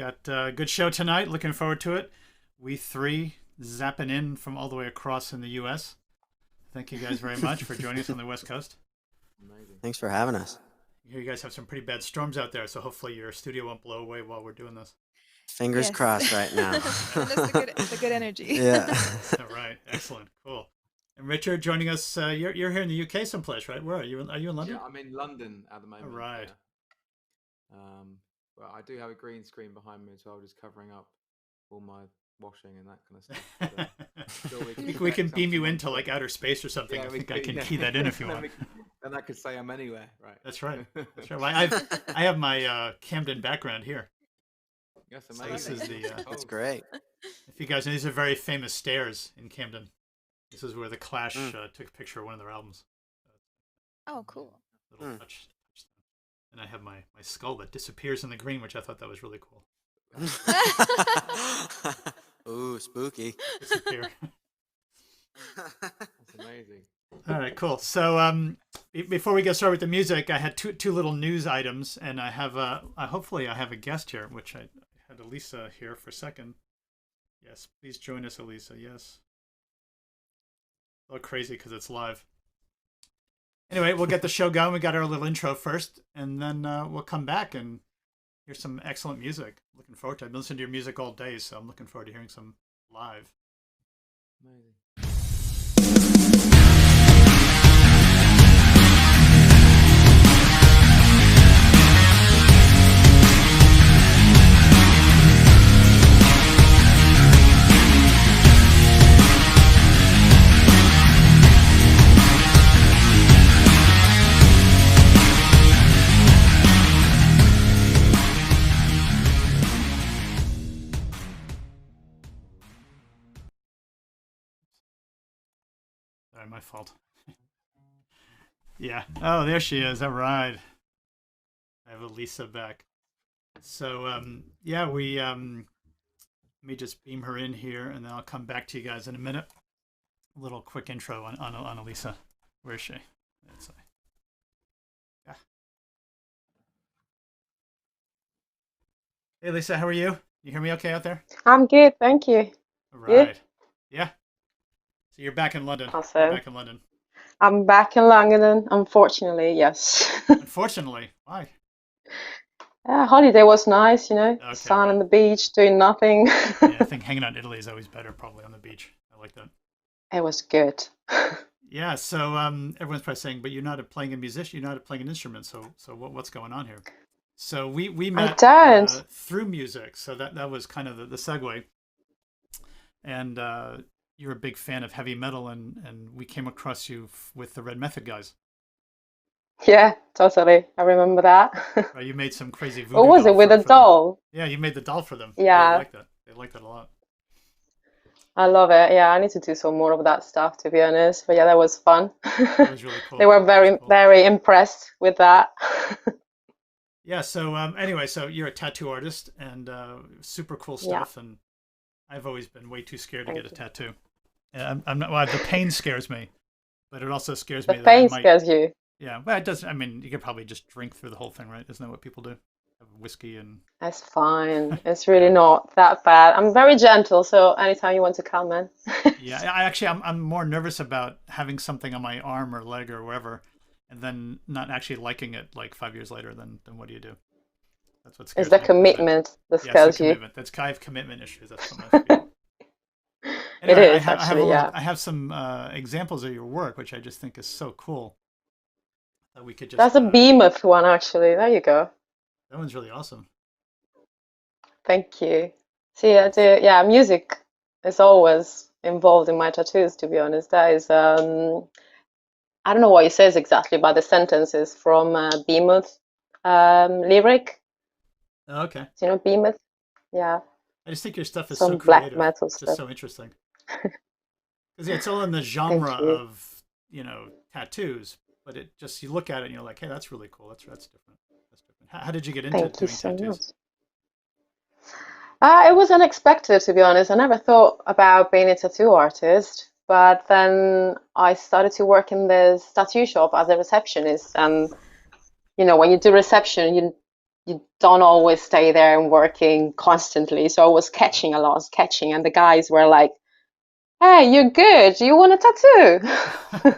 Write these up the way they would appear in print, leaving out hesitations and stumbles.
Got a good show tonight. Looking forward to it. We three zapping in from all the way across in the U.S. Thank you guys very much for joining us on the West Coast. Amazing. Thanks for having us. You guys have some pretty bad storms out there, so hopefully your studio won't blow away while we're doing this. Fingers crossed right now. Send us the good energy. Yeah. All right, excellent, cool. And Richard joining us. You're here in the UK someplace, right? Where are you? Are you in London? Yeah, I'm in London at the moment. All right. Yeah. Well, I do have a green screen behind me as well, just covering up all my washing and that kind of stuff. Sure I think we can beam you into like outer space or something. Yeah, I think we I could, can key that in if you Then want. then I could say I'm anywhere, right? That's right. That's right. Well, I have my Camden background here. Yes, So amazing. this is the. That's great. If you guys know, these are very famous stairs in Camden. This is where the Clash took a picture of one of their albums. Oh, cool. Little touch. And I have my skull that disappears in the green, which I thought that was really cool. Ooh, spooky. Disappear. That's amazing. All right, cool. So before we get started with the music, I had two little news items, and I have hopefully I have a guest here, which I had Elisa here for a second. Yes, please join us, Elisa. Yes. A little crazy because it's live. Anyway, we'll get the show going. We got our little intro first, and then we'll come back and hear some excellent music. Looking forward to it. I've been listening to your music all day, so I'm looking forward to hearing some live. Amazing. Sorry, my fault. Yeah. Oh, there she is. All right. I have Elisa back. So, yeah, let me just beam her in here, and then I'll come back to you guys in a minute. A little quick intro on Elisa. Where is she? Yeah. Hey, Lisa, how are you? You hear me okay out there? I'm good, thank you. All right. Yeah. So you're back in London. Awesome. You're back in London. I'm back in London, unfortunately, yes. Unfortunately. Why? Holiday was nice, Okay, sun right. on the beach, doing nothing. Yeah, I think hanging out in Italy is always better, probably on the beach. I like that. It was good. Yeah, so everyone's probably saying, but you're not playing a musician, you're not playing an instrument. So what's going on here? So we met don't. through music. So that was kind of the segue. And you're a big fan of heavy metal, and we came across you with the Red Method guys. Yeah, totally. I remember that. Right, you made some crazy voodoo What was doll it, with for a them. doll? Yeah, you made the doll for them. Yeah. They like that. They like that a lot. I love it. Yeah, I need to do some more of that stuff, to be honest. But yeah, that was fun. That was really cool. They were That was cool. very impressed with that. Yeah, so anyway, so you're a tattoo artist, and super cool stuff, and I've always been way too scared to Thank get a you. tattoo. I'm not. Well, the pain scares me, but it also scares The me that I pain might. scares you. Yeah, well, it doesn't. I mean, you could probably just drink through the whole thing, right? Isn't that what people do? Have whiskey and. It's fine. It's really not that bad. I'm very gentle, so anytime you want to come in. Yeah, I'm more nervous about having something on my arm or leg or wherever, and then not actually liking it like 5 years later. Then what do you do? That's what scares It's the me. commitment that Yeah, it's scares the you. commitment. That's I have commitment issues. That's what must be. It Anyway, is actually, yeah. I have some examples of your work, which I just think is so cool that we could just. That's a behemoth one, actually. There you go. That one's really awesome. Thank you. See, yeah, music is always involved in my tattoos, to be honest. That is, I don't know what it says exactly, but the sentence is from Behemoth lyric. Oh, okay. Do you know Behemoth? Yeah, I just think your stuff is some so black creative. metal It's just stuff. so interesting. Because it's all in the genre you. of tattoos, but it just you look at it and you're like, hey, that's really cool. That's different. That's different. How did you get into Thank you doing so tattoos? much. It was unexpected, to be honest. I never thought about being a tattoo artist, but then I started to work in this tattoo shop as a receptionist. And when you do reception, you don't always stay there and working constantly. So I was sketching a lot, sketching, and the guys were like, "Hey, you're good. You want a tattoo?"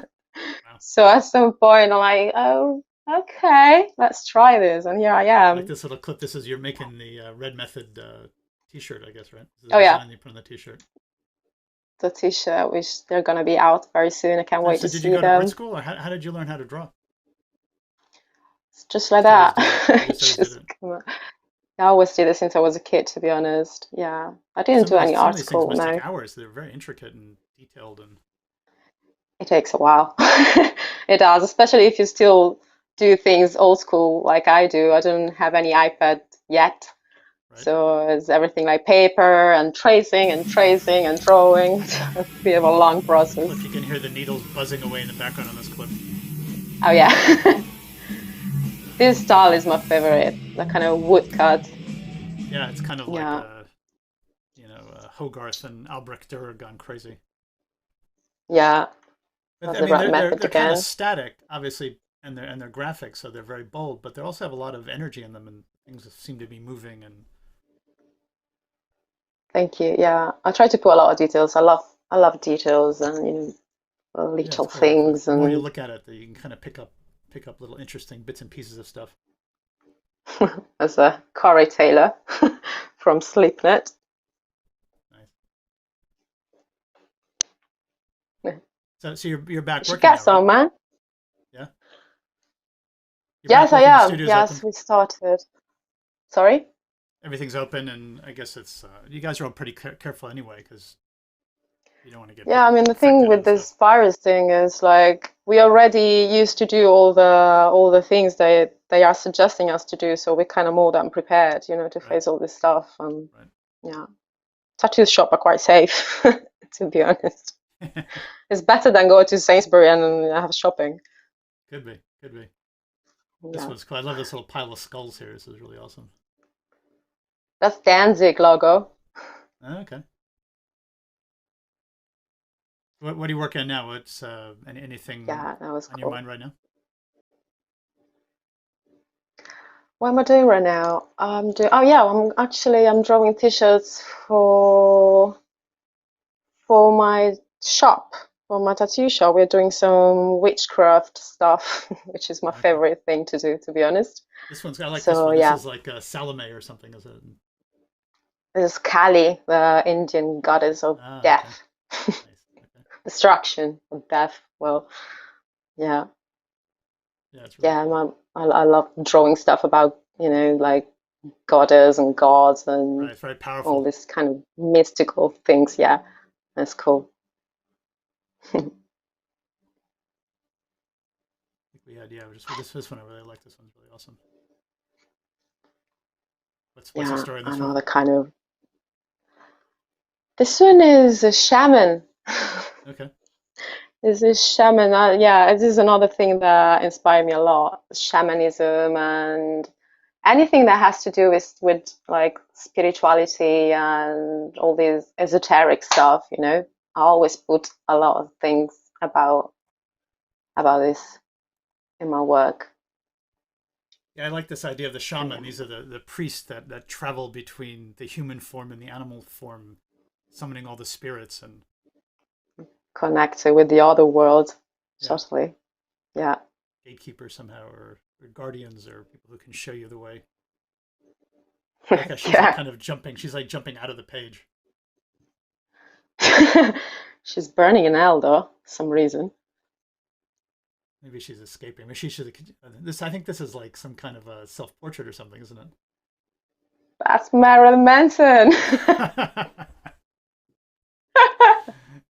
Wow. So at some point, I'm like, "Oh, okay, let's try this." And here I I like am. this little clip. This is you're making the Red Method T-shirt, I guess, right? This is the Oh yeah, design you put on the T-shirt. the t-shirt, which they're gonna be out very soon. I can't So, wait so to did you see go to art them. school, or how did you learn how to draw? It's just like Just always that. did it. You It just always did just it. I always did it since I was a kid, to be honest. Yeah, I didn't Some do of these any some of art these things school, must take no. hours. They're very intricate and detailed, and It takes a while. It does, especially if you still do things old school like I do. I don't have any iPad yet, right. so it's everything like paper and tracing and drawing. It's a bit of a long process. Clip, you can hear the needles buzzing away in the background on this clip. Oh yeah. This style is my favorite, the kind of woodcut. Yeah, it's kind of like Yeah, Hogarth and Albrecht Dürer gone crazy. yeah, But that's I the mean, right they're method they're kind of again. static, obviously, and they're graphic, so they're very bold. But they also have a lot of energy in them, and things seem to be moving. And Thank you. Yeah, I try to put a lot of details. I love details and yeah, it's little cool. It's things the more you and look at it, you can kind of pick up little interesting bits and pieces of stuff. as a Corey Taylor from Sleepnet. Nice. You So you're back should working get now, right? some, man. Yeah, you're back Yes, I working. The am. studio's open. Yes, we started. Sorry? Everything's open, and I guess it's you guys are all pretty careful anyway because you don't want to get Yeah, I people mean the thing infected with and stuff. this virus thing is like we already used to do all the things they are suggesting us to do, so we're kind of more than prepared, to Right, face all this stuff. And right. yeah, tattoo shop are quite safe, to be honest. It's better than go to Sainsbury and have shopping. Could be, could be. This Yeah, one's cool. I love this little pile of skulls here. This is really awesome. that's Danzig logo. Okay. What are you working on now? What's anything Yeah, that was on your cool. mind right now? What am I doing right now? Oh yeah, I'm drawing t-shirts for my shop, for my tattoo shop. We're doing some witchcraft stuff, which is my Okay. favorite thing to do, to be honest. I like this So one. This yeah, is like Salome or something, is it? this is Kali, the Indian goddess of Okay. death, Nice. Okay. destruction of death. Well, yeah, Yeah, it's really yeah. cool. I love drawing stuff about like goddess and gods Right. and It's very all powerful. this kind of mystical things. Yeah, that's cool. I think we had just with this one. I really like this one's really awesome. What's the Yeah, story in this one? another kind of. This one is a shaman. Okay. This is shaman. Yeah, this is another thing that inspired me a lot. Shamanism and anything that has to do with like spirituality and all this esoteric stuff. I always put a lot of things about this in my work. Yeah, I like this idea of the So shaman. yeah, These are the priests that travel between the human form and the animal form, summoning all the spirits and connected with the other world, yeah, totally. Yeah. gatekeepers somehow or guardians or people who can show you the way. I like how she's like Yeah. kind of jumping. She's like jumping out of the page. She's burning in hell though, for some reason. Maybe she's escaping. Maybe she should. This. I think this is like some kind of a self-portrait or something, isn't That's Marilyn Manson. it?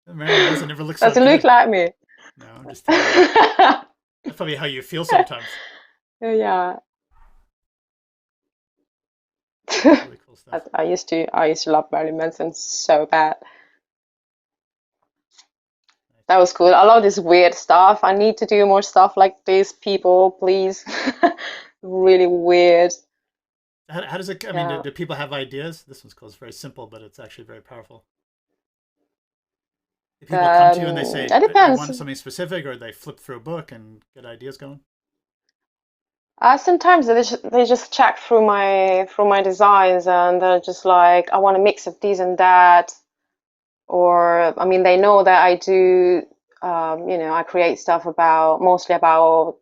Marilyn Manson never looks so Doesn't look good. like me. No, I'm just teasing. That's probably how you feel sometimes. Yeah. It's really cool stuff. I used to love Marilyn Manson so bad. That was cool. I love this weird stuff. I need to do more stuff like this, people, please. Really weird. How does it? I mean, Yeah. do people have ideas? This one's cool. It's very simple, but it's actually very powerful. Do people come to you and they say, It I depends. want something specific, or they flip through a book and get ideas going? Sometimes they just check through my designs, and they're just like, I want a mix of this and that. Or I mean, they know that I do, I create stuff mostly about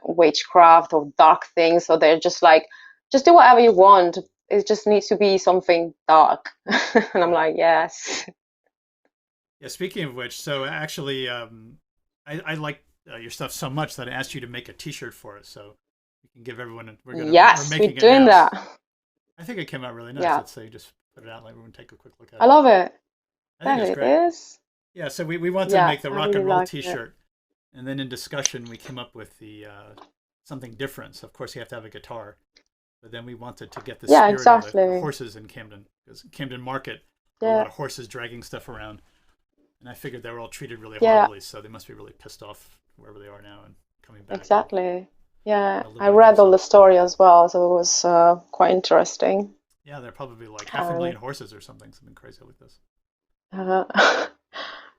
witchcraft or dark things. So they're just like, just do whatever you want. It just needs to be something dark. And I'm like, yes. Yeah, speaking of which, so actually, I like your stuff so much that I asked you to make a T-shirt for us, so we can give everyone. We're Yes, making we're doing it now. that. I think it came out really nice. Yeah, Let's say just put it out, like everyone take a quick look at I it. love it. I think it's There great. it is. Yeah, so we wanted to Yeah, make the I rock really and roll like it. T-shirt, and then in discussion we came up with the something different. So of course you have to have a guitar, but then we wanted to get the Yeah, spirit of the exactly. horses in Camden, because Camden Market, there are a Yeah, lot of horses dragging stuff around, and I figured they were all treated really yeah, horribly, so they must be really pissed off wherever they are now and coming back and exactly. Yeah, want to I liberate read all the themselves. story as well, so it was quite interesting. Yeah, they're probably like And 500,000 horses or something crazy like this. uh,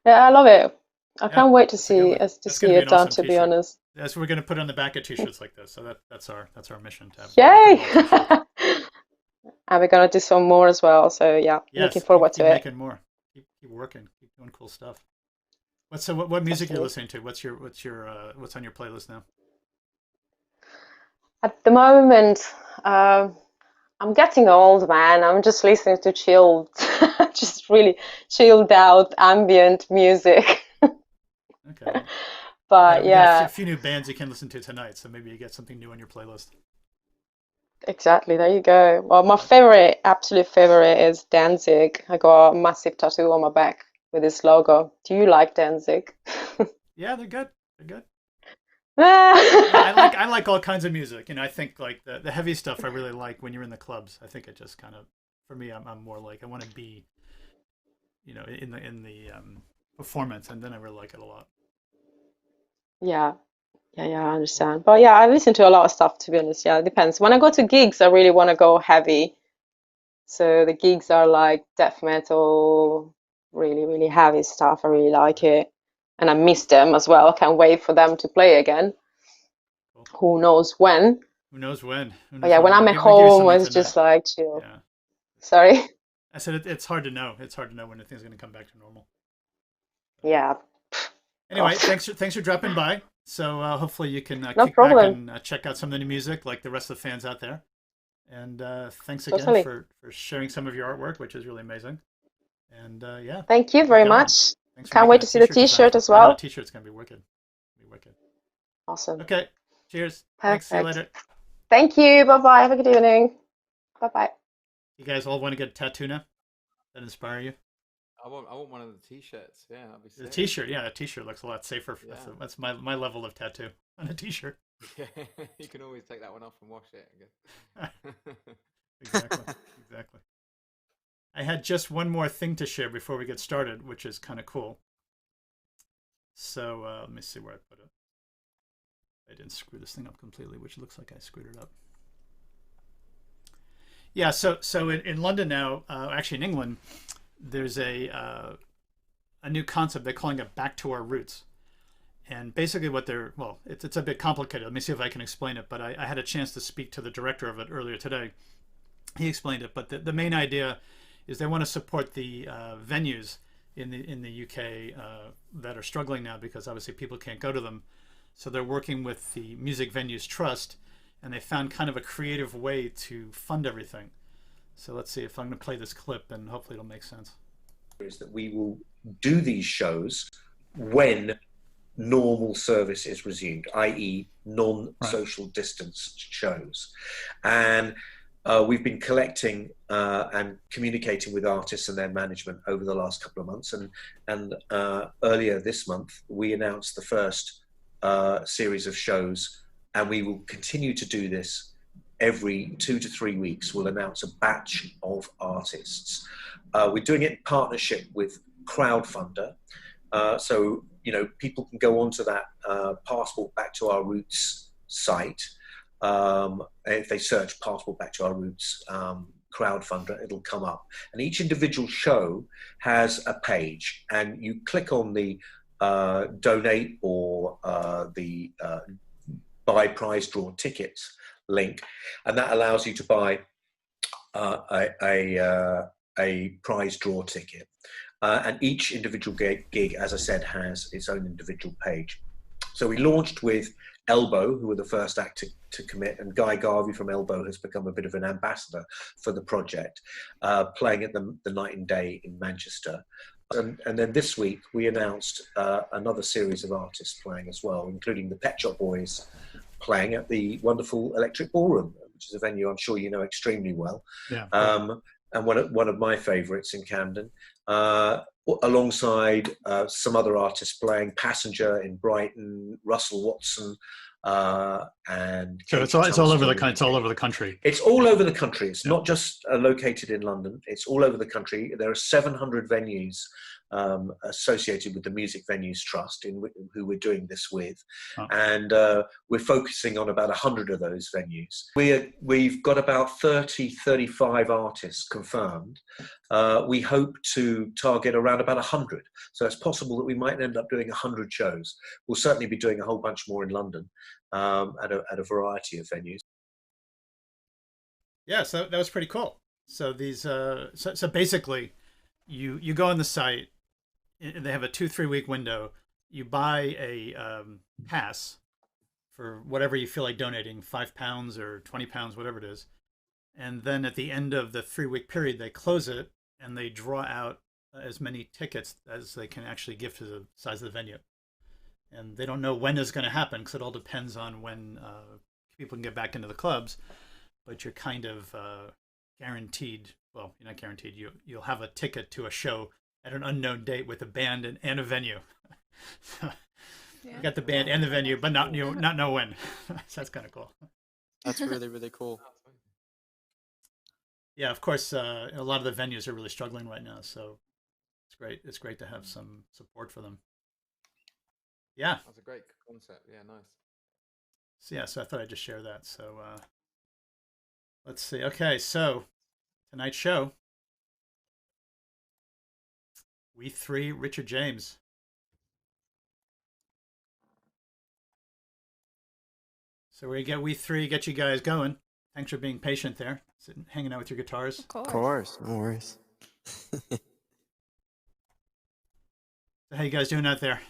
yeah, I love it. I Yeah, can't wait to that's a good see one. us to That's going see to be it an done. awesome To be T-shirt. honest. That's what we're going to put on the back of T-shirts like this. So that's our mission, to have rock and Yay! roll T-shirts. And we're gonna do some more as well. So yeah, looking Yes, forward keep to it. making more. Keep working. Keep doing cool stuff. What music you're Definitely. listening to? What's on your playlist now? At the moment, I'm getting old, man. I'm just listening to chilled, just really chilled out ambient music. Okay, well, But we got a yeah, few new bands you can listen to tonight, so maybe you get something new on your playlist. exactly. There you go. Well, my favorite, absolute favorite is Danzig. I got a massive tattoo on my back with this logo. Do you like Danzig? Yeah, they're good. They're good. I like all kinds of music. I think like the heavy stuff I really like when you're in the clubs. I think it just kind of, for me, I'm more like I want to be, in the performance, and then I really like it a lot. Yeah, yeah, I understand. But yeah, I listen to a lot of stuff, to be honest. Yeah, it depends. When I go to gigs, I really want to go heavy. So the gigs are like death metal, really, really heavy stuff. I really like Right. it. And I miss them as well. Can't wait for them to play again. Cool. Who knows when? Who knows when? Who But knows yeah, when? when I'm at Maybe we'll give you home, something it's tonight. just like chill. Yeah. Sorry. I said it's hard to know. It's hard to know when the thing's going to come back to normal. Yeah. Anyway, God. thanks for dropping by. So hopefully you can No kick back problem. and check out some of the new music like the rest of the fans out there. And thanks again Totally. for sharing some of your artwork, which is really amazing. And yeah, Thank you keep very going. much. Thanks for Can't making wait the to see the T-shirt design t-shirt for as us. I know the well. T-shirt's gonna be wicked. Be wicked. Awesome. Okay. Cheers. Thanks. See you Perfect. later. Thank you. Bye-bye. Have a good evening. Bye-bye. You guys all want to get a tattoo now? That inspire you? I want one of the T-shirts. Yeah, that'd be The sick. T-shirt, yeah, a T-shirt looks a lot safer. Yeah. That's my level of tattoo on a T-shirt. Yeah, you can always take that one off and wash it. Exactly. I had just one more thing to share before we get started, which is kind of cool. So let me see where I put it. I didn't screw this thing up completely, which looks like I screwed it up. Yeah, so in London now, actually in England, there's a new concept they're calling it back to our roots. And basically what it's a bit complicated. Let me see if I can explain it. But I had a chance to speak to the director of it earlier today. He explained it. But the main idea is they want to support the venues in the UK that are struggling now because obviously people can't go to them. So they're working with the Music Venues Trust, and they found kind of a creative way to fund everything. So let's see if I'm going to play this clip, and hopefully it'll make sense. Is that we will do these shows when normal service is resumed, i.e. non-social distanced shows. And we've been collecting and communicating with artists and their management over the last couple of months. And earlier this month, we announced the first series of shows, and we will continue to do this every 2 to 3 weeks. We'll announce a batch of artists. We're doing it in partnership with Crowdfunder. So, people can go onto that Passport Back to Our Roots site. If they search Passport Back to Our Roots Crowdfunder, it'll come up. And each individual show has a page, and you click on the donate or the buy prize draw tickets link, and that allows you to buy a prize draw ticket. And each individual gig, as I said, has its own individual page. So we launched with Elbow, who were the first act to commit, and Guy Garvey from Elbow has become a bit of an ambassador for the project, playing at the Night and Day in Manchester. And then this week we announced another series of artists playing as well, including the Pet Shop Boys playing at the wonderful Electric Ballroom, which is a venue I'm sure you know extremely well. Yeah. And one of my favourites in Camden, alongside some other artists playing, Passenger in Brighton, Russell Watson, and So it's all over the country. It's all over the country. It's all over the country. It's not just located in London. It's all over the country. There are 700 venues associated with the Music Venues Trust, who we're doing this with, and we're focusing on about 100 of those venues. We've got about 35 artists confirmed. We hope to target around about 100. So it's possible that we might end up doing 100 shows. We'll certainly be doing a whole bunch more in London at a variety of venues. Yeah, so that was pretty cool. So these, so basically, you go on the site. They have a 2-3 week window. You buy a pass for whatever you feel like donating, £5 or £20, whatever it is. And then at the end of the 3-week period, they close it and they draw out as many tickets as they can actually give to the size of the venue. And they don't know when it's going to happen because it all depends on when people can get back into the clubs. But you're kind of guaranteed, well, you're not guaranteed, you'll have a ticket to a show at an unknown date with a band and a venue. So you got the band and the venue, but not know when. So that's kind of cool. That's really, really cool. Yeah, of course, a lot of the venues are really struggling right now, so it's great. It's great to have some support for them. Yeah. That's a great concept. Yeah, nice. So yeah, so I thought I'd just share that. So let's see. Okay, so tonight's show, We Three, Richard James. So we get We Three, get you guys going. Thanks for being patient there, sitting, hanging out with your guitars. Of course, no worries. So how you guys doing out there?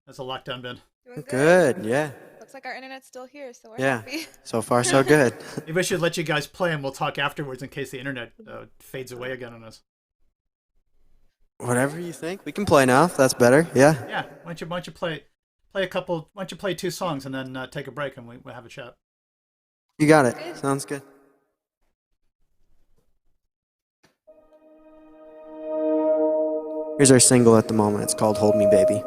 How's the lockdown been? Doing Good, yeah. Looks like our internet's still here, so we're Yeah, happy. so far so good. Maybe I should let you guys play and we'll talk afterwards in case the internet fades away again on us. Whatever you think. We can play now if that's better, yeah. Yeah, why don't you play a couple, why don't you play 2 songs and then take a break and we'll have a chat. You got it. Sounds good. Here's our single at the moment. It's called Hold Me Baby.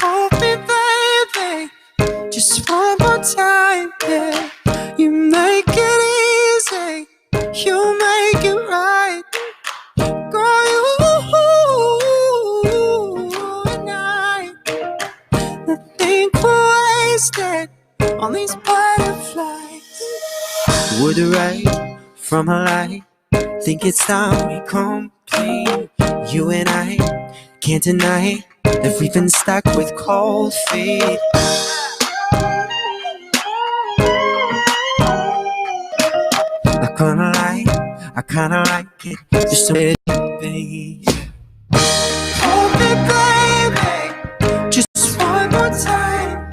Hold me, baby, just one more time, yeah. You make it easy, you make it right. Girl, you and I, nothing wasted on these butterflies. Would the rain from a light, think it's time we complete. You and I can't deny that we've been stuck with cold feet. Not gonna lie, I kinda like it just a bit, baby. Hold me, baby, just one more time.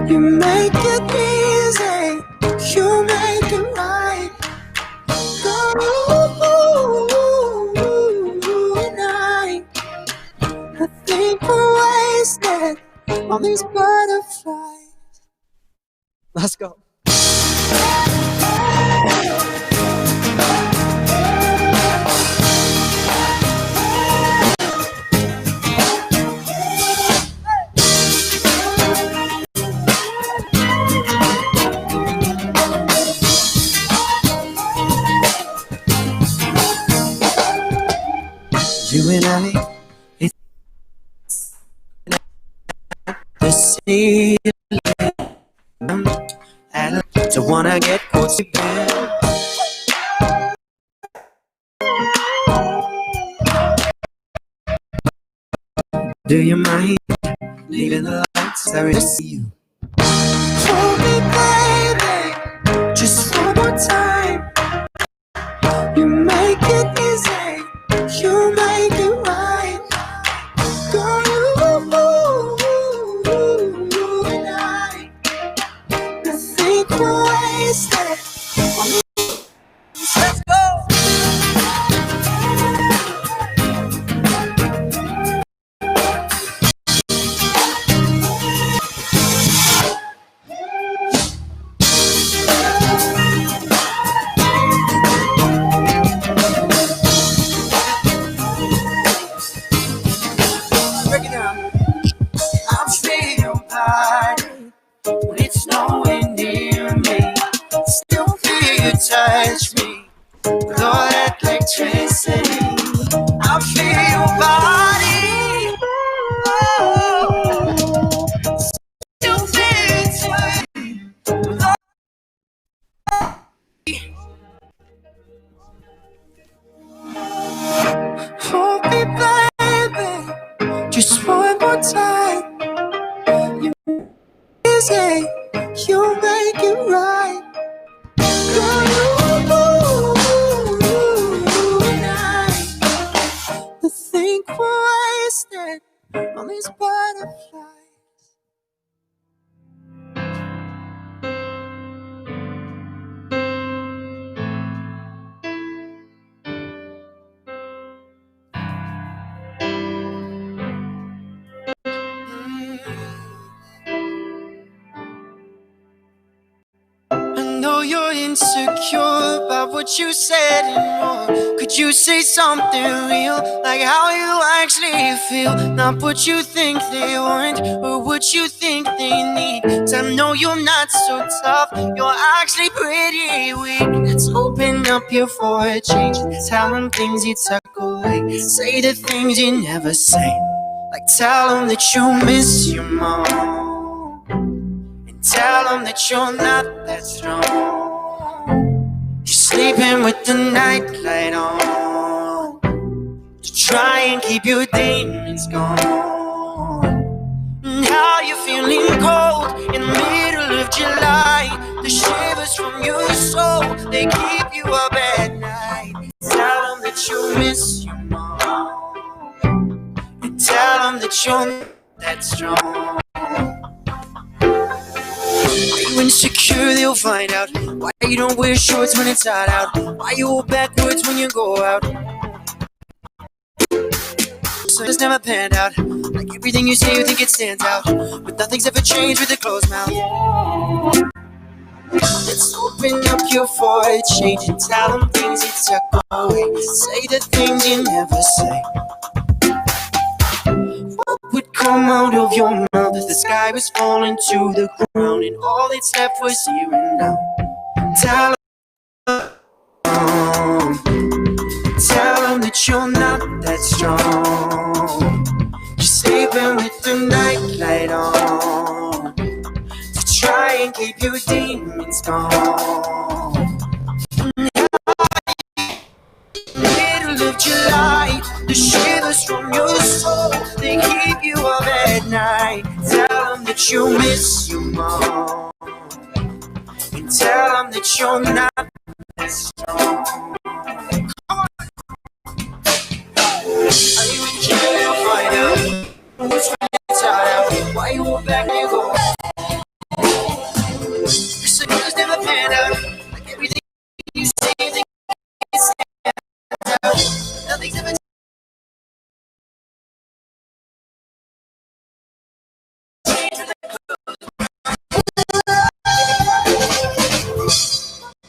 You make it easy, you make it right. And I think we're wasted on these butterflies. Let's go. You and I, it's the ceiling at Don't wanna get caught sleeping. Do you mind leaving the lights? I really see you. Hold me, baby, just one more time. You make it easy, you make it right. Girl, you and I, nothing wasted. Let's go. Break it down. I'm feeling your body when it's nowhere near me. Still feel you touch me with all that electricity. I feel your body. Oh, still feel you touch me with all. Hold me, baby, just one more time. You easy, you make it right. Girl, you and I, the think wasted on these butterflies. I know you're insecure about what you said and more. Could you say something real, like how you actually feel? Not what you think they want or what you think they need. 'Cause I know you're not so tough, you're actually pretty weak. Let's open up here for a change. Tell them things you tuck away. Say the things you never say. Like tell them that you miss your mom. Tell them that you're not that strong. You're sleeping with the nightlight on to try and keep your demons gone. And how you're feeling cold in the middle of July. The shivers from your soul, they keep you up at night. Tell them that you miss your mom. And tell them that you're not that strong. Are you insecure? They'll find out. Why you don't wear shorts when it's hot out? Why you walk backwards when you go out? So it's never panned out. Like everything you say, you think it stands out. But nothing's ever changed with a closed mouth. Let's open up your for a change and tell them things you tuck away. Say the things you never say. What would come out of your mouth if the sky was falling to the ground and all that's left was here and now? Tell them that you're not that strong. You're sleeping with the nightlight on to try and keep your demons gone. Middle of July, the shivers from your soul, they keep you up at night. Tell them that you miss your mom. And tell them that you're not that strong. Are you in jail? You'll find out. What's when you're tired? Why you walk back and you go? Your signals never pan out. Like everything you say, you think it's out. Nothing's ever.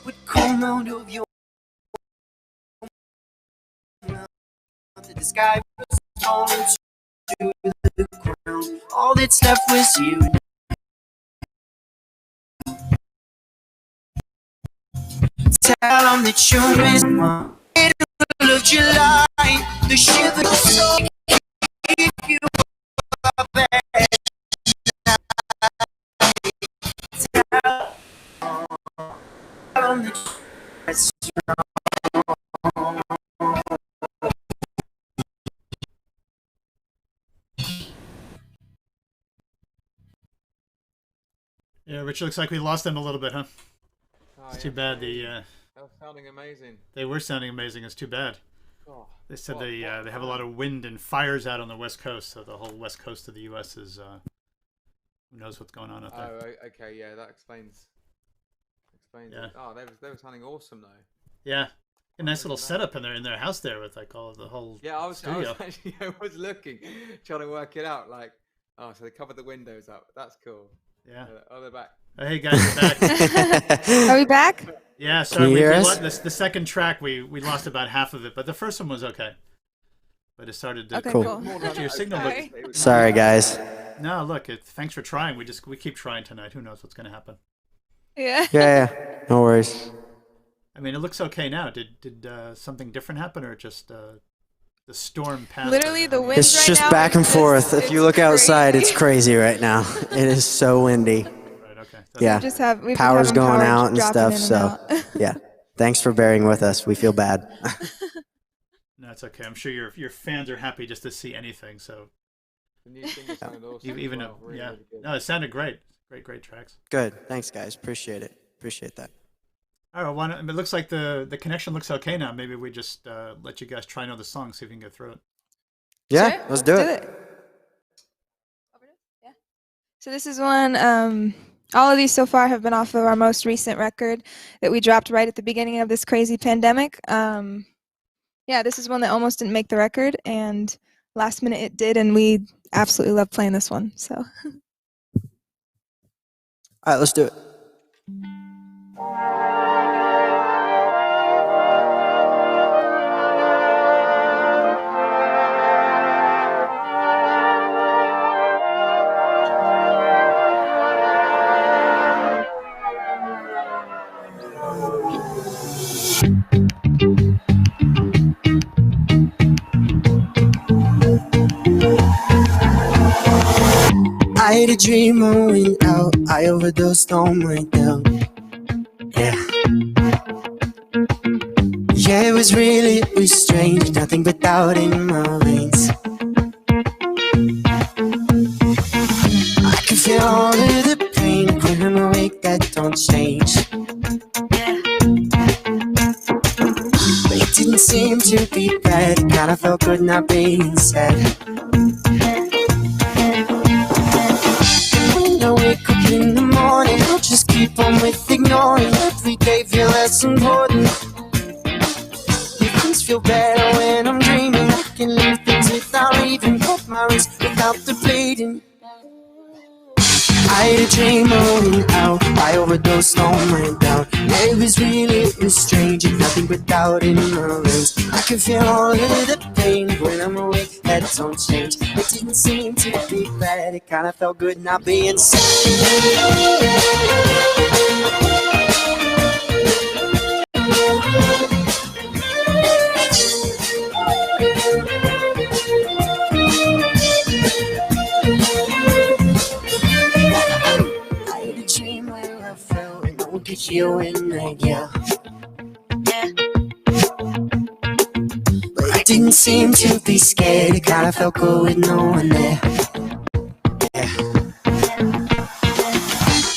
Would come out of your mouth. The sky was falling to the ground. All that's left was you. Tell them that you miss my middle of July. The shivers so keep you up at night. Yeah, Rich, looks like we lost them a little bit, huh? Oh, It's yeah, too bad. sorry. That was sounding amazing. They were sounding amazing. It's too bad. Oh, They said what- they what have a lot of wind and fires out on the west coast, so the whole west coast of the U.S. is who knows what's going on out there. Oh, okay, yeah, that explains. Yeah. It. Oh, they were sounding awesome though. Yeah, a nice little Look at setup in their house there with like all of the whole Yeah, I was studio. actually I was looking, trying to work it out. Like, oh, so they covered the windows up. That's cool. Yeah. Oh, they're back. Oh, hey guys, we're back. Are we back? Yeah, sorry, you hear we us? the second track we lost about half of it, but the first one was okay. But it started to Okay, Cool. cool. your signal. Sorry. Sorry, guys. No, look, thanks for trying. We keep trying tonight. Who knows what's going to happen? Yeah. Yeah, no worries. I mean, it looks okay now. Did something different happen, or just the storm passed? Literally, the wind It's right just now back is and forth. If it's you look outside, it's crazy. crazy right now. It is so windy. Right. Okay. Yeah. We've been Power's having going power out and dropping stuff, in and so out. yeah. Thanks for bearing with us. We feel bad. No, it's okay. I'm sure your fans are happy just to see anything. So The new single sounded awesome. even as well. though, Really, yeah, really good. no, it sounded great. Great tracks. Good. Thanks, guys. Appreciate it. Appreciate that. All right. Why not, it looks like the connection looks okay now. Maybe we just let you guys try another song, see if we can get through it. Yeah, Sure, let's do it. Yeah. So this is one. All of these so far have been off of our most recent record that we dropped right at the beginning of this crazy pandemic. Yeah, this is one that almost didn't make the record, and last minute it did, and we absolutely love playing this one. So. All right, let's do it. I had a dream I went out. I overdosed on my doubt. Yeah. Yeah, it was strange. Nothing but doubt in my veins. I can feel all of the pain when I'm awake. That don't change. But it didn't seem to be bad. It kinda felt good not being sad. I wake up in the morning, I'll just keep on with ignoring. Every day feel less important. Things feel better when I'm dreaming. I can leave things without even cut my wrist without the bleeding. I had a dream I went out. I overdosed on my doubt. It was strange and nothing but doubt in my veins. I can feel all of the pain when I'm awake. That don't change. It didn't seem to be bad. It kinda felt good not being sad. I had a dream where I felt and no one could hear when I yell. But I didn't seem to be scared. It kinda felt good with no one there. Yeah.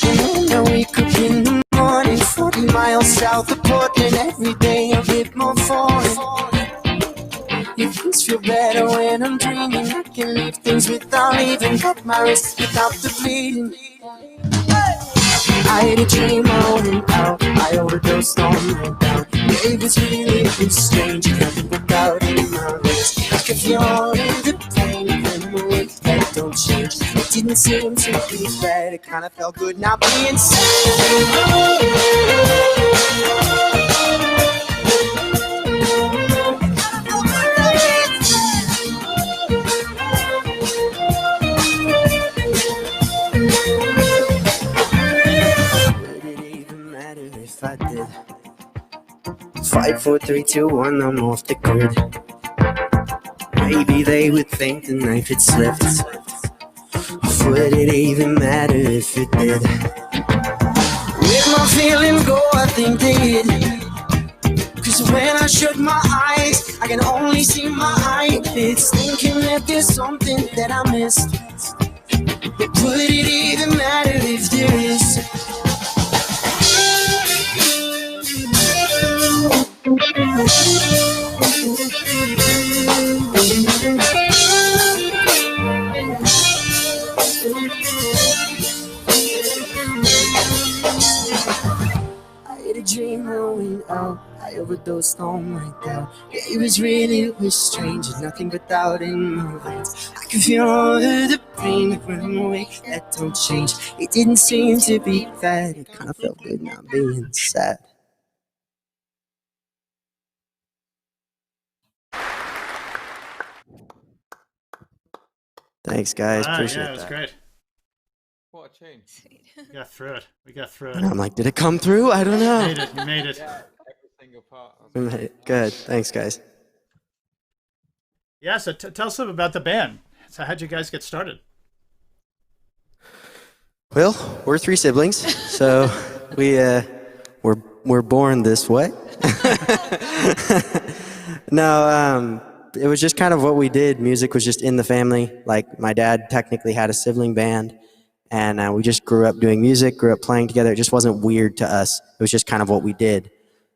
And I wake up in the morning, 40 miles south of Portland. Every day a bit more foreign. If things feel better when I'm dreaming, I can leave things without even cut my wrist without the bleeding. I had a dream I went out. I overdosed on my doubt. It was strange. Nothing but doubt in my veins. I could feel all of the pain when I'm awake. That don't change. It didn't seem to be bad. It kinda felt good not being Would it even matter if I did? 5, 4, 3, 2, 1, I'm off the grid. Maybe they would think the knife had slipped. Would it even matter if it did? Where'd my feelings go? I think they did. Cause when I shut my eyes, I can only see my eyelids, thinking that there's something that I missed. But would it even matter if there is? I had a dream growing up. I overdosed on my doubt. Yeah, it was real, it was strange. There's nothing but doubt in my veins. I could feel all of the pain that when I'm awake, that don't change. It didn't seem to be bad. It kind of felt good not being sad. Thanks, guys. Appreciate Yeah, it was that. great. What a tune. Sweet. We got through it. We got through And it. I'm like, did it come through? I don't You know. made it. You made it. Yeah, every single part. We made it. Good. Thanks, guys. Yeah. So tell us about the band. So how'd you guys get started? Well, we're 3 siblings, so we're born this way. No, it was just kind of what we did. Music was just in the family. Like my dad technically had a sibling band, and we just grew up doing music, grew up playing together. It just wasn't weird to us. It was just kind of what we did.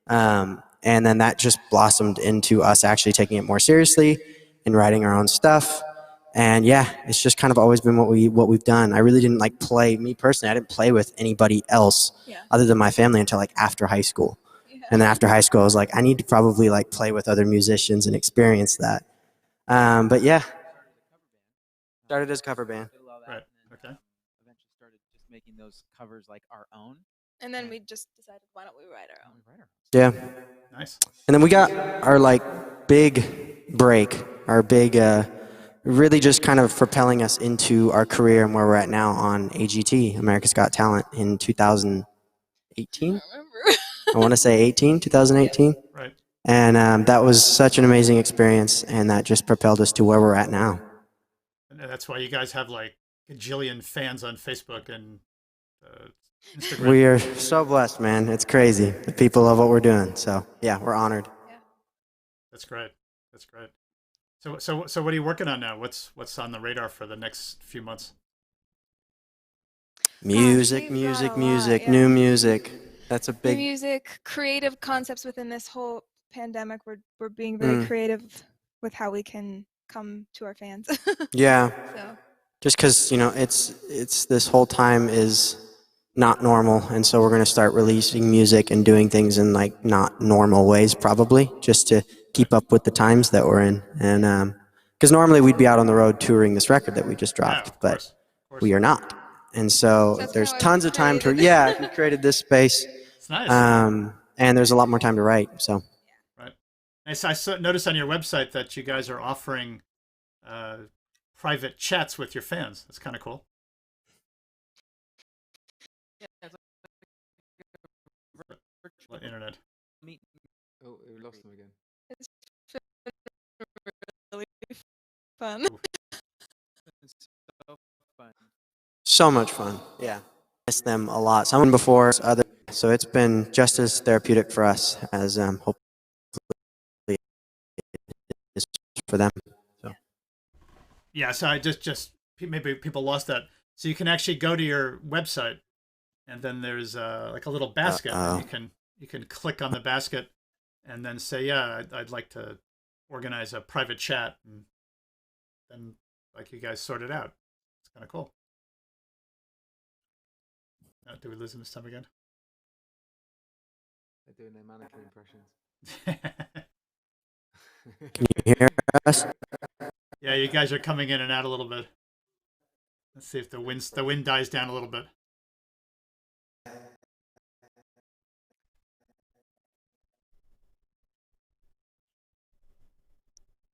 And then that just blossomed into us actually taking it more seriously and writing our own stuff. And yeah, it's just kind of always been what we've done. I really didn't like play, me personally, I didn't play with anybody else other than my family until like after high school. And then after high school, I was like, I need to probably like play with other musicians and experience that. But yeah, started as a cover band. Right. Okay. Eventually started just making those covers like our own. And then we just decided, why don't we write our own? Yeah. Nice. And then we got our like big break, our big, really just kind of propelling us into our career and where we're at now on AGT, America's Got Talent, in 2018. I remember. I want to say 2018. Right. And that was such an amazing experience, and that just propelled us to where we're at now. And that's why you guys have like a gajillion fans on Facebook and Instagram. We are so blessed, man. It's crazy. The people love what we're doing. So yeah, we're honored. That's great. That's great. So what are you working on now? What's on the radar for the next few months? Music, we've music, got a lot, music, yeah. new music. That's a New big. music, creative concepts within this whole pandemic. We're being very creative with how we can come to our fans. Yeah. So Just because it's this whole time is not normal, and so we're going to start releasing music and doing things in like not normal ways, probably just to keep up with the times that we're in. And because normally we'd be out on the road touring this record that we just dropped, Of but course. we are not. And so that's there's kinda why we tons of time to created- we created this space, It's nice. and there's a lot more time to write. So Right. Nice. Noticed on your website that you guys are offering private chats with your fans. That's kind of cool. What internet? Oh, we lost them again. really fun. so much fun. Yeah, miss them a lot. Someone before other, so it's been just as therapeutic for us as hopefully it is for them. So. Yeah. So I just maybe people lost that. So you can actually go to your website, and then there's like a little basket. And you can click on the basket, and then say, yeah, I'd like to organize a private chat, and then like you guys sort it out. It's kind of cool. Do we lose him this time again? They're doing their mannequin impressions. Can you hear us? Yeah, you guys are coming in and out a little bit. Let's see if the wind dies down a little bit. What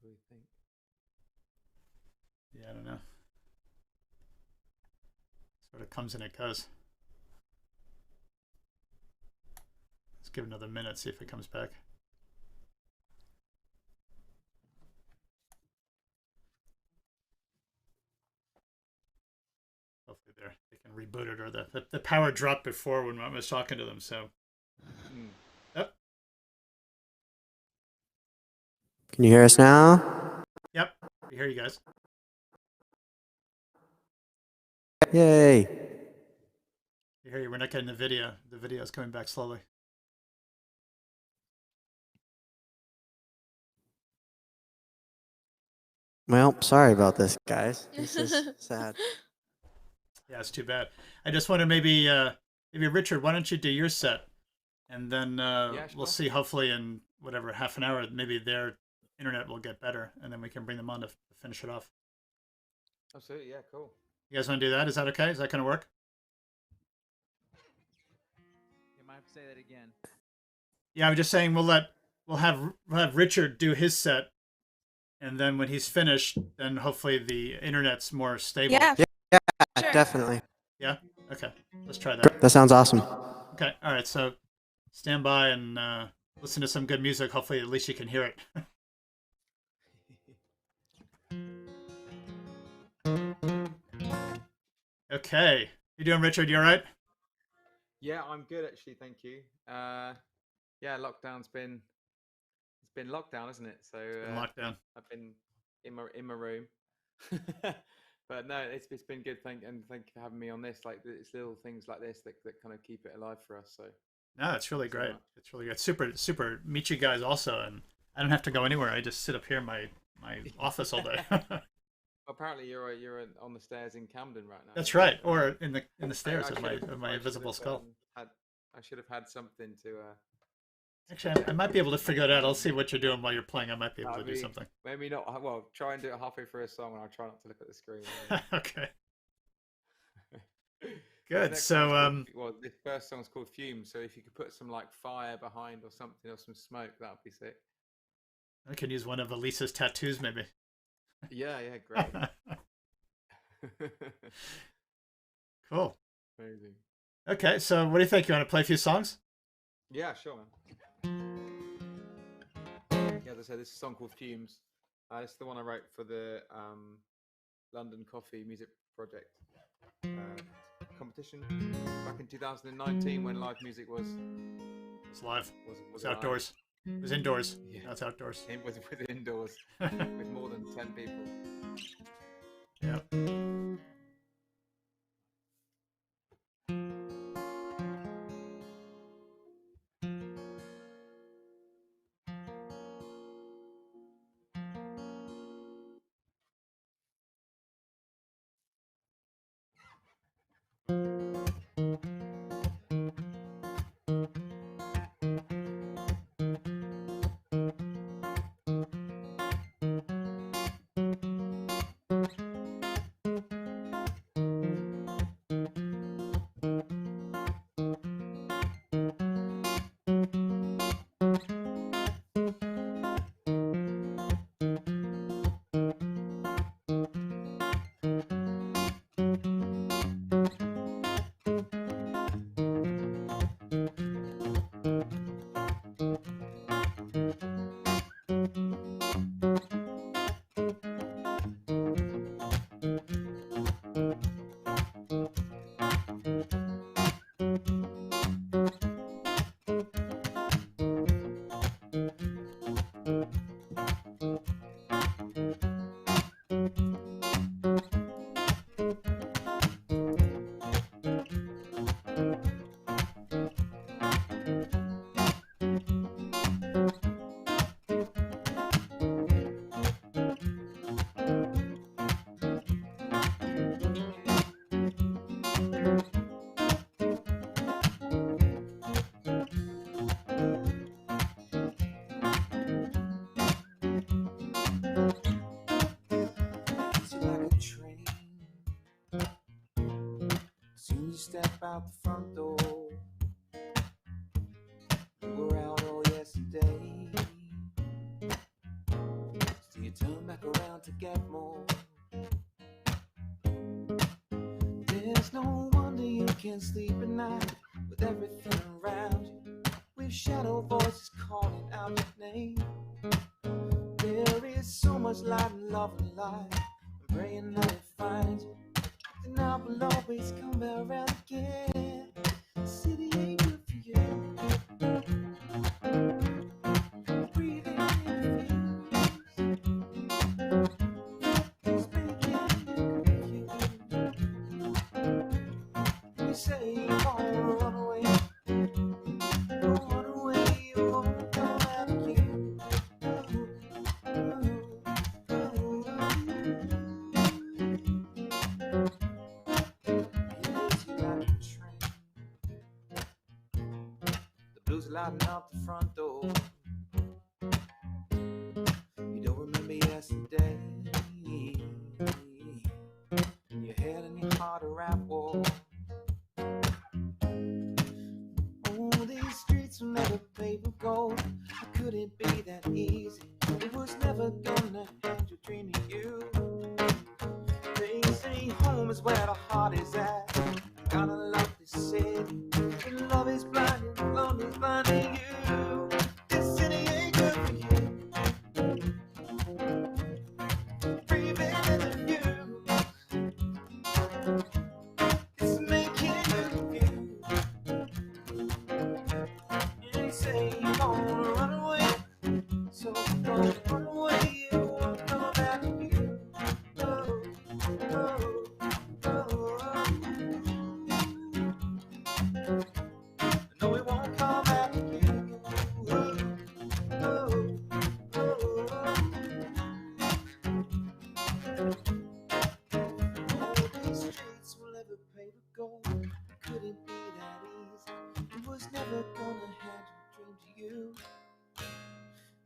do you think? Yeah, I don't know. Sort of comes and it goes. Let's give it another minute, see if it comes back. Hopefully they can reboot it, or the power dropped before when I was talking to them, so. Yep. Can you hear us now? Yep. We hear you guys. Yay. You hear you, we're not getting the video. The video is coming back slowly. Well, sorry about this, guys. This is sad. Yeah, it's too bad. I just wonder maybe Richard, why don't you do your set, and then we'll see. Hopefully, in whatever half an hour, maybe their internet will get better, and then we can bring them on to finish it off. Absolutely, yeah, cool. You guys want to do that? Is that okay? Is that going to work? You might have to say that again. Yeah, I'm just saying we'll have Richard do his set, and then when he's finished, then hopefully the internet's more stable. Yeah. Sure. Definitely. Yeah? Okay. Let's try that. That sounds awesome. Okay. All right. So stand by and listen to some good music. Hopefully at least you can hear it. Okay. You doing, Richard? You all right? Yeah, I'm good actually, thank you. Yeah, it's been lockdown, isn't it? So lockdown. I've been in my room. But no, it's been good. Thank you for having me on this. Like, it's little things like this that kind of keep it alive for us. So no, it's really great. It's really good. Super meet you guys also, and I don't have to go anywhere. I just sit up here in my office all day. Apparently you're on the stairs in Camden right now. That's right, or in the stairs of my invisible skull. I should have had something to. Actually, I might be able to figure it out. I'll see what you're doing while you're playing. I might be able to do something. Maybe not. Well, try and do it halfway through a song, and I'll try not to look at the screen. Okay. Good. So, well, this first song's called Fumes. So if you could put some like fire behind or something, or some smoke, that would be sick. I can use one of Elisa's tattoos, maybe. Yeah, great. Cool. Amazing. Okay, so what do you think? You want to play a few songs? Yeah, sure, man. Yeah, as I said, this is a song called Fumes. It's the one I wrote for the London Coffee Music Project competition back in 2019 when live music was live. Was outdoors. It was indoors. Yeah. Now it's outdoors. It was indoors with more than 10 people. Yeah. Step out the front door. You were out all yesterday. So you turn back around to get more. There's no wonder you can't sleep at night with everything around you, with shadow voices calling out your name. There is so much light and love and light. I'm praying that it finds you. And I will always come around again. The city ain't good for you. Breathing in the fumes. It's making you confused. sliding out the front door. You don't remember yesterday. Your head and your heart are at war. Oh, these streets will never pave with gold. It couldn't be that easy. It was never gonna hand your dream to you. They say home is where the heart is at. I gotta love this city. And love is blinding, love is blinding you. This city ain't good for you. Breathing in the view. It's making you confused. And say you're gonna run away. So don't run away, you won't come back to you. Oh, oh, oh. No, it won't come back to you. Oh, oh, oh. Oh, these streets will never pay to go. It couldn't be that easy. It was never gonna hand your dream to you.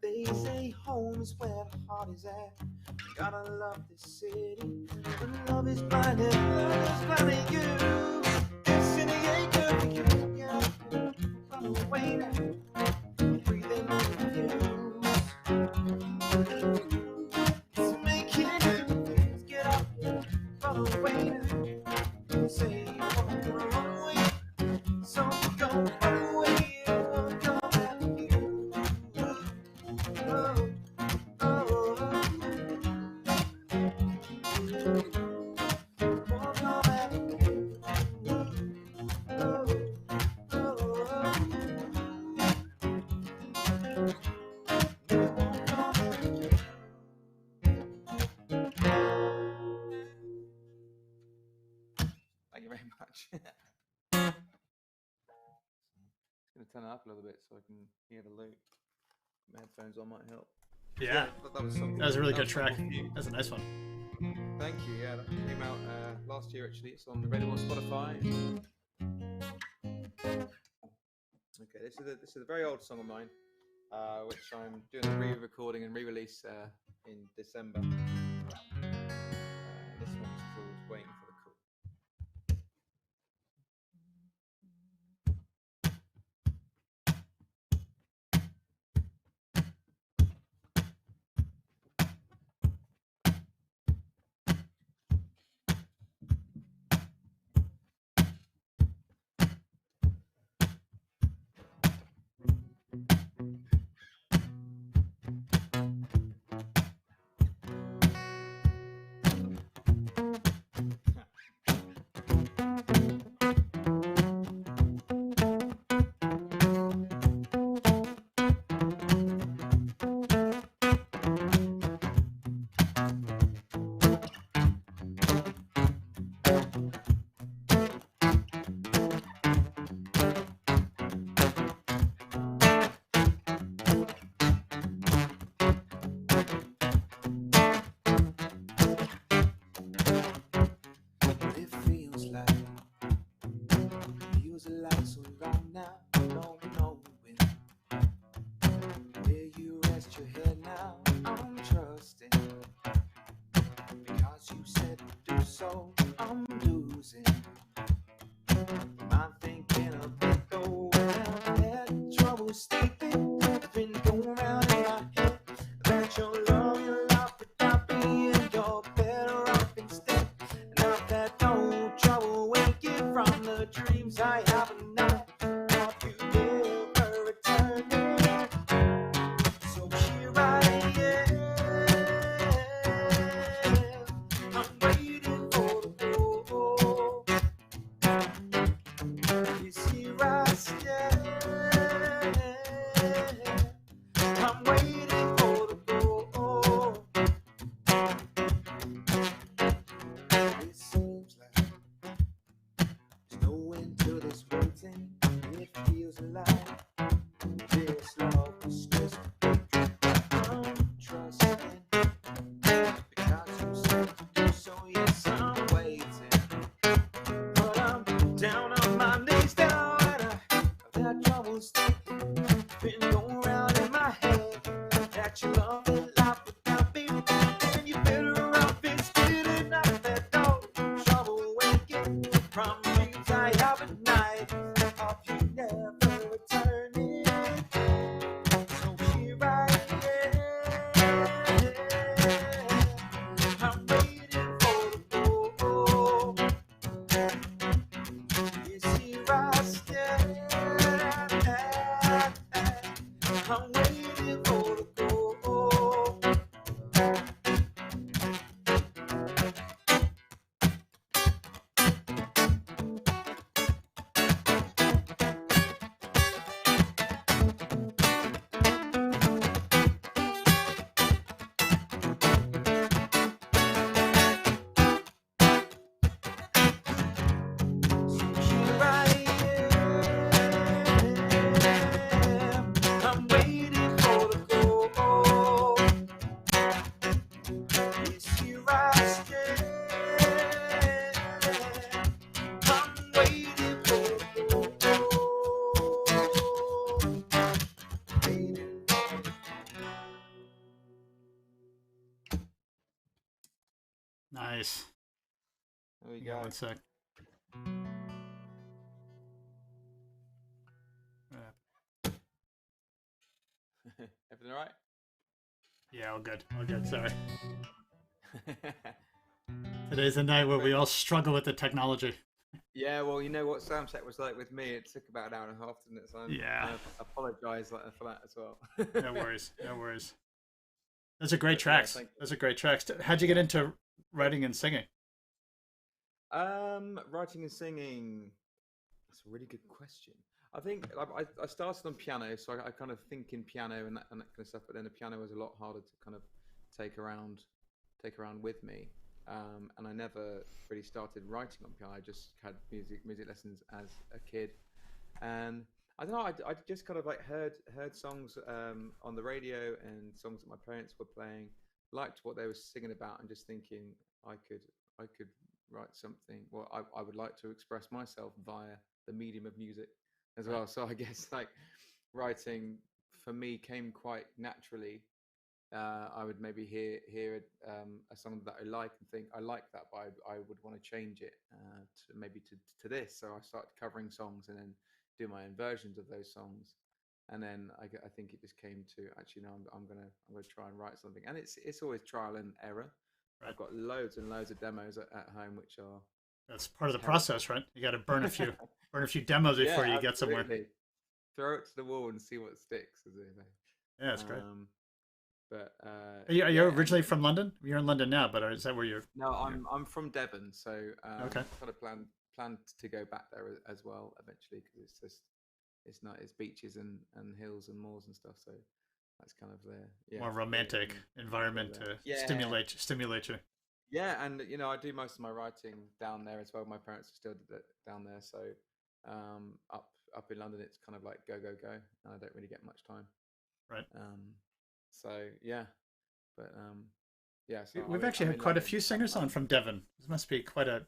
They say home is where the heart is at. You gotta love this city. When love is blinded, love is blinding you. This city ain't good for you. Yeah, run away now. Breathing in the views. It's making you confused. Get up, run away now. Say you wanna run away, so don't run away. You won't come back to you. Oh, oh, won't come back to you. Oh, oh, won't come back to you. Thank you very much. Just going to turn it up a little bit so I can hear the loop. My headphones on might help. Yeah, that was something. that was a really good something track. for you. That's a nice one. Thank you. Yeah, that came out last year actually. It's on available on Spotify. Okay, this is a very old song of mine, which I'm doing a re-recording and re-release in December. This one's called "Waiting for the Call." It feels like you was alive so long now. No knowing where you rest your head now. I'm trusting because you said to do so. I'm losing my thinking a bit though. I've had trouble sleeping. It's been going around in my head that your love without me and you're better off instead. And I've had no trouble waking from the dreams I have at night. Thought you never returning. So here I am. I'm waiting for the Yes, here I stand. I'm waiting for Nice. There we Yeah, go. one sec. Everything all right? Yeah, all good. All good. Sorry. Today's the night where we all struggle with the technology. Yeah, well, you know what sound check was like with me. It took about an hour and a half, didn't it? So Yeah. I apologise for that as well. No worries. No worries. Those are great But, yeah, tracks. thank you. Those are great tracks. How'd you get into writing and singing? Writing and singing. That's a really good question. I think I started on piano, so I kind of think in piano and that kind of stuff. But then the piano was a lot harder to kind of take around with me. And I never really started writing on piano. I just had music lessons as a kid, and I don't know. I just kind of like heard songs on the radio and songs that my parents were playing, liked what they were singing about, and just thinking I could write something. Well, I would like to express myself via the medium of music as well. So I guess like writing for me came quite naturally. I would maybe hear a song that I like and think I like that, but I would want to change it to maybe to this. So I started covering songs and then do my own versions of those songs, and then I think it just came to actually no, I'm gonna try and write something, and it's always trial and error. Right. I've got loads and loads of demos at home, which are That's part of the terrible. process, right? You got to burn a few demos before you get somewhere. Absolutely. Throw it to the wall and see what sticks, as they say. Yeah, that's great. But Are you yeah, originally from London? You're in London now, but is that where you're? No, I'm from Devon, so Okay. kind of plan to go back there as well eventually, because it's not, it's beaches and hills and moors and stuff. So that's kind of the More romantic environment to stimulate you. Yeah, and you know, I do most of my writing down there as well. My parents are still down there, so up in London, it's kind of like go. And I don't really get much time. Right. So yeah, but yeah. So We've actually had quite a few singers on from Devon. This must be quite a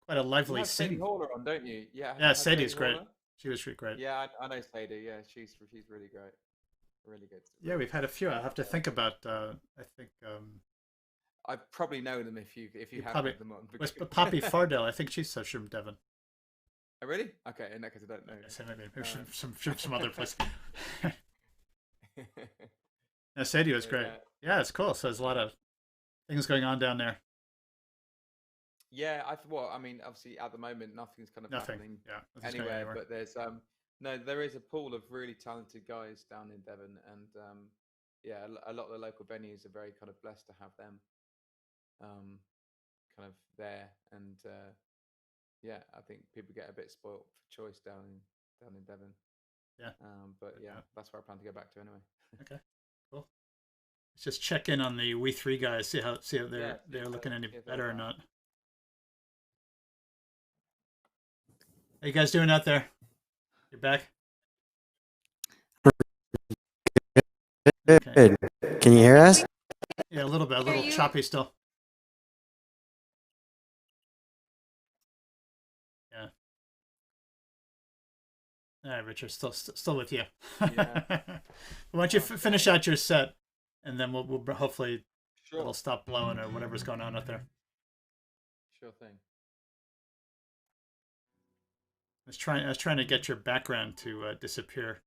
lively you have Sadie scene. Haller on, don't you? Yeah. Yeah, Sadie's great. Haller? She was great. Yeah, I know Sadie. Yeah, she's really great, really good. Yeah, we've had a few. I have to think about. I think. I probably know them if you have probably, them on. was Poppy Fardell. I think she's from Devon. Oh, really? Okay, in that case, I don't know. So maybe some other place. No, Sadie was great. Yeah, it's cool. So there's a lot of things going on down there. Yeah, I mean, obviously at the moment nothing's kind of happening anywhere, but there's no, there is a pool of really talented guys down in Devon, and yeah, a lot of the local venues are very kind of blessed to have them kind of there, and yeah, I think people get a bit spoilt for choice down in Devon. Yeah. But yeah, that's where I plan to go back to anyway. Okay, cool. Let's just check in on the We Three guys, see how they're looking any better or not. How you guys doing out there? You're back? Good. Okay. Can you hear us? Yeah, a little bit, a little choppy still. Yeah. All right, Richard, still with you. Yeah. Why don't you finish out your set, and then we'll hopefully it'll stop blowing or whatever's going on out there. Sure thing. I was trying to get your background to disappear.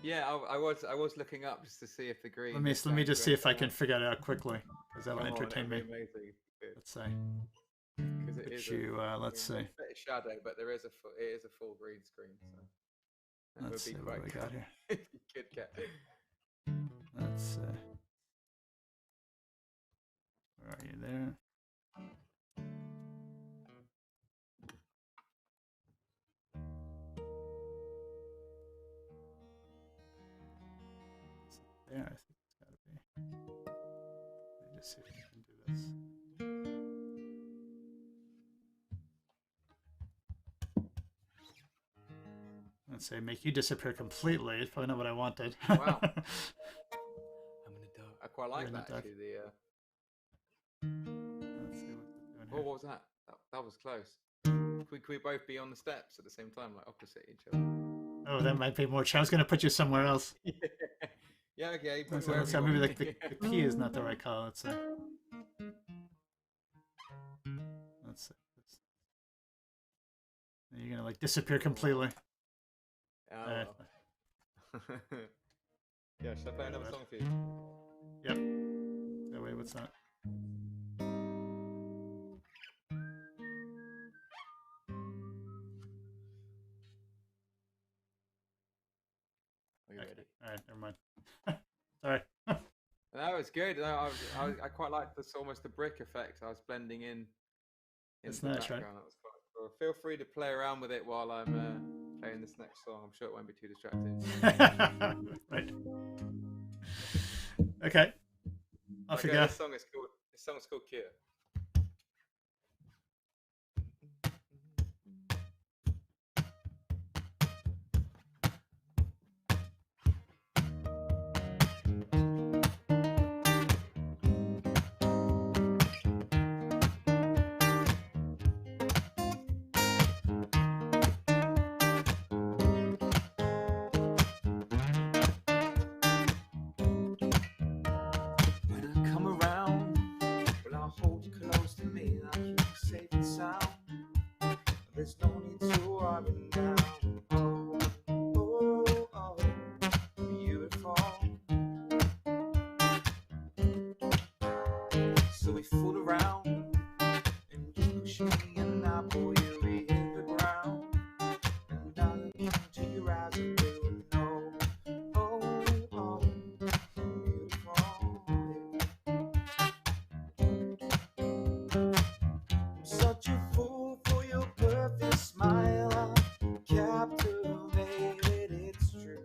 Yeah, I was looking up just to see if the green. Let me just see if I can figure it out quickly, because that'll entertain me. Amazing. Let's see. Because it is let's see. A bit of shadow, but it is a full green screen. So let's see what we got here. Good get. Let's see. Where are you there? There, I think it's got to be. Let me just see if I can do this. Let's say make you disappear completely. It's probably not what I wanted. Wow. I'm in the dark. I quite like that actually. was that? That was close. Could we both be on the steps at the same time, like opposite each other? Oh, that might be more. I was going to put you somewhere else. Yeah, okay. Let's say maybe the key is not the right call. Let's see. Let's see. You're gonna like disappear completely. Oh. Yeah, should I play another song for you? Yep. Oh, wait, what's that? Are you ready? All right, never mind. Sorry. No, it's good. No, I quite like this almost the brick effect. I was blending in. It's the nice, right? background. That was quite cool. Feel free to play around with it while I'm playing this next song. I'm sure it won't be too distracting. Right. Okay. Off you go. This song's called Cure. There's no need to worry now. Oh, oh, oh, beautiful. So we fool around and you push me and I pull you, we hit the ground. And I look into your eyes and you know, oh, oh, beautiful. I'm such a fool for your perfect smile. I'm captivated, it's true.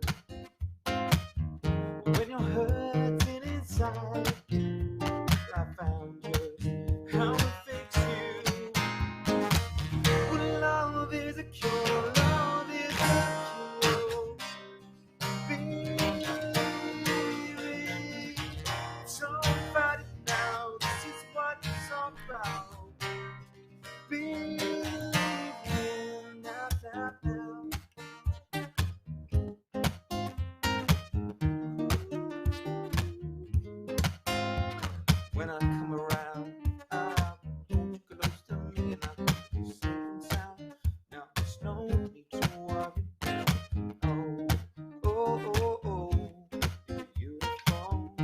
When you're hurting inside, I found just how to fix you. Well, love is a cure, love is a cure. Baby, don't fight it now, this is what it's all about. Believe now, now, now. When I come around, I hold you close to me and I keep you safe and sound. Now there's no need to worry. Oh, oh, oh, oh, beautiful.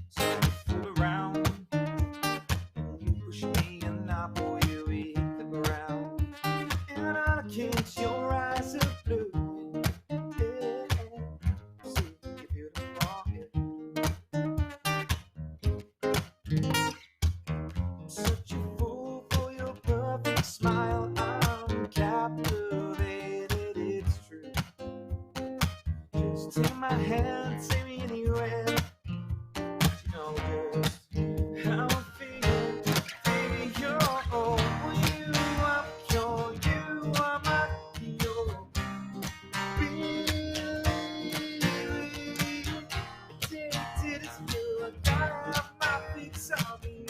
So we fool around and you push me and I pull you, we hit the ground. And I look into your eyes of blue. Yeah, see you're beautiful. Such a fool for your perfect smile. I'm captivated, it's true. Just take my hand, take me anywhere. You know just how I feel. Baby, you're all you are pure, you are my cure. Believe addicted as you, I gotta have my fix on you.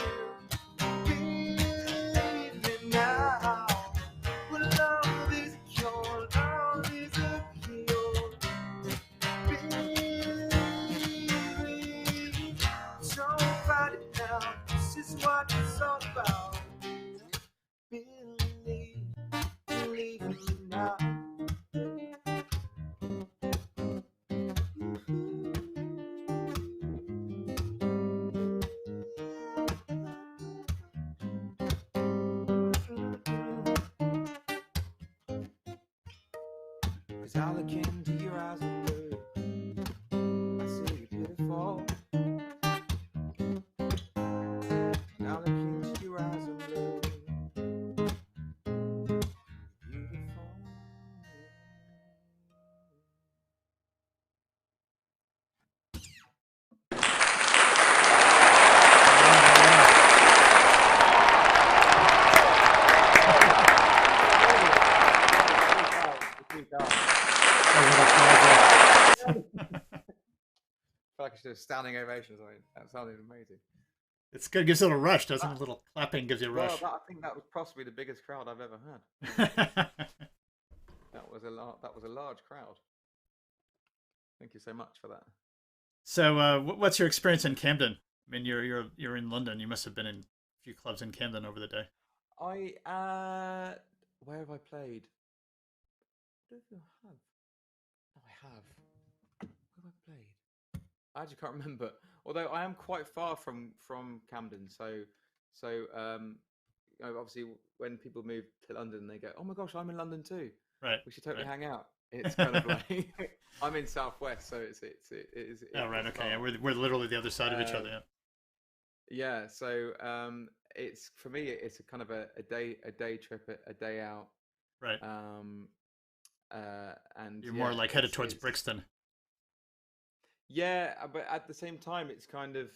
Believe me now. Well, love is a cure, love is a cure. Believe, don't fight it now. This is what it's all about. Believe, believe me now. Cause I look into your eyes and blue. I see you're beautiful. And I look into your eyes and blue. Beautiful. I feel like I should have standing ovations. I mean, that sounded amazing. It's good. It gives it a rush, doesn't it? That, A little clapping gives you a well, rush. I think that was possibly the biggest crowd I've ever had. That was a large crowd. Thank you so much for that. So, what's your experience in Camden? I mean, you're in London. You must have been in a few clubs in Camden over the day. Where have I played? I don't think I have. No, I have. Where have I played? I actually can't remember. Although I am quite far from Camden, so obviously when people move to London, they go, "Oh my gosh, I'm in London too. Right. We should totally right. hang out." It's kind of like I'm in Southwest, so it is. Oh, right. Okay. Yeah, we're literally the other side of each other. Yeah. Yeah. So it's for me, it's a kind of a day trip, a day out. Right. And You're more like headed towards Brixton. Yeah, but at the same time, it's kind of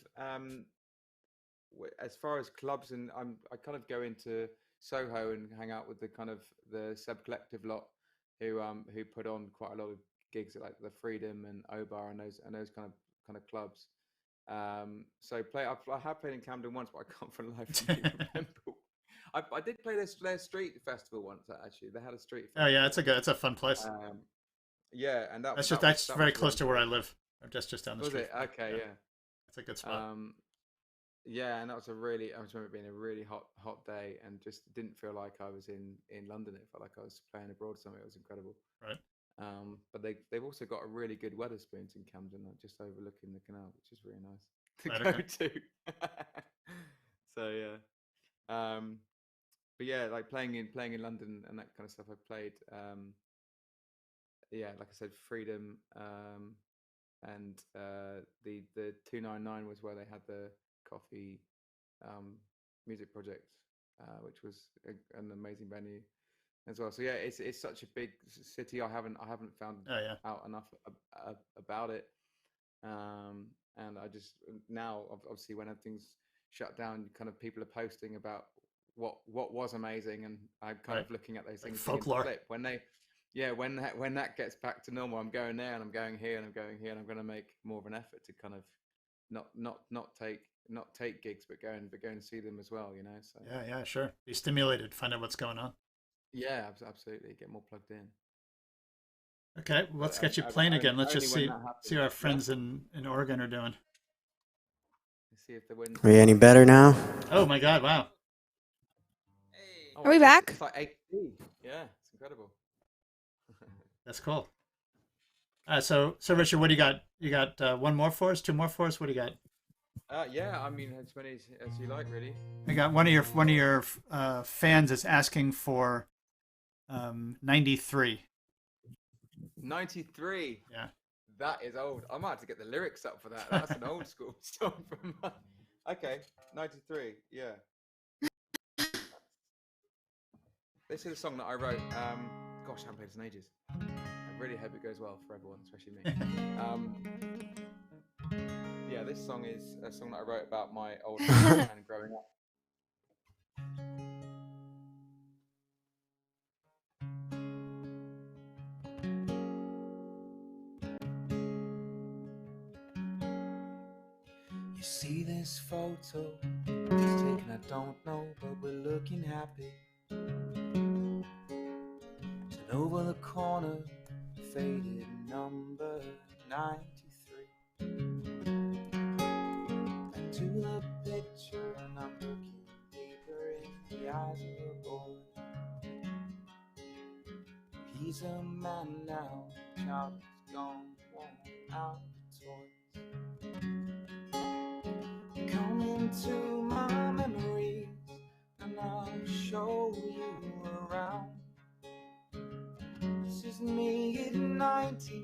as far as clubs, and I kind of go into Soho and hang out with the kind of the Seb Collective lot who put on quite a lot of gigs at like the Freedom and O-Bar and those kind of clubs. So I have played in Camden once, but I can't for the life of me remember. I did play their street festival once. Actually, they had a street festival. Oh yeah, it's a fun place. Yeah, and that's very close to where I live. I'm just down the street. Was it? Okay, yeah. It's a good spot. Yeah, and that was I remember it being a really hot day, and just didn't feel like I was in London. It felt like I was playing abroad somewhere. It was incredible. Right. But they've also got a really good Wetherspoons in Camden, just overlooking the canal, which is really nice to go to. So yeah. But yeah, like playing in London and that kind of stuff. I played. Yeah, like I said, Freedom. And the 299 was where they had the coffee music project, which was an amazing venue as well. So yeah, it's such a big city. I haven't found out enough about it, and I just now obviously when everything's shut down, kind of people are posting about what was amazing, and I'm kind of looking at those things. Folklore. When they when that gets back to normal, I'm going there and I'm going here and I'm going here, and I'm going to make more of an effort to kind of not take gigs, but go and see them as well. So yeah, sure. Be stimulated, find out what's going on. Yeah, absolutely. Get more plugged in. Okay, well, let's get you playing again. Let's just see what our friends in Oregon are doing. Let's see if the wind. Are you any better now? Oh my God! Wow. Hey. Are we back? It's like 8D. Yeah, it's incredible. That's cool. So Richard, what do you got? You got one more for us? Two more for us? What do you got? Yeah, I mean as many as you like, really. I got one of your fans is asking for 93. 93. Yeah. That is old. I might have to get the lyrics up for that. That's an old school song from. Okay, 93. Yeah. This is a song that I wrote. Gosh, I haven't played this in ages. I really hope it goes well for everyone, especially me. Yeah, this song is a song that I wrote about my old man growing up. You see this photo, it's taken, I don't know, but we're looking happy. And over the corner, faded number 93. Back to the picture, and I'm looking deeper in the eyes of your boy. He's a man now, child is gone, worn out toys. Come into my memories, and I'll show you around. This is me at 93,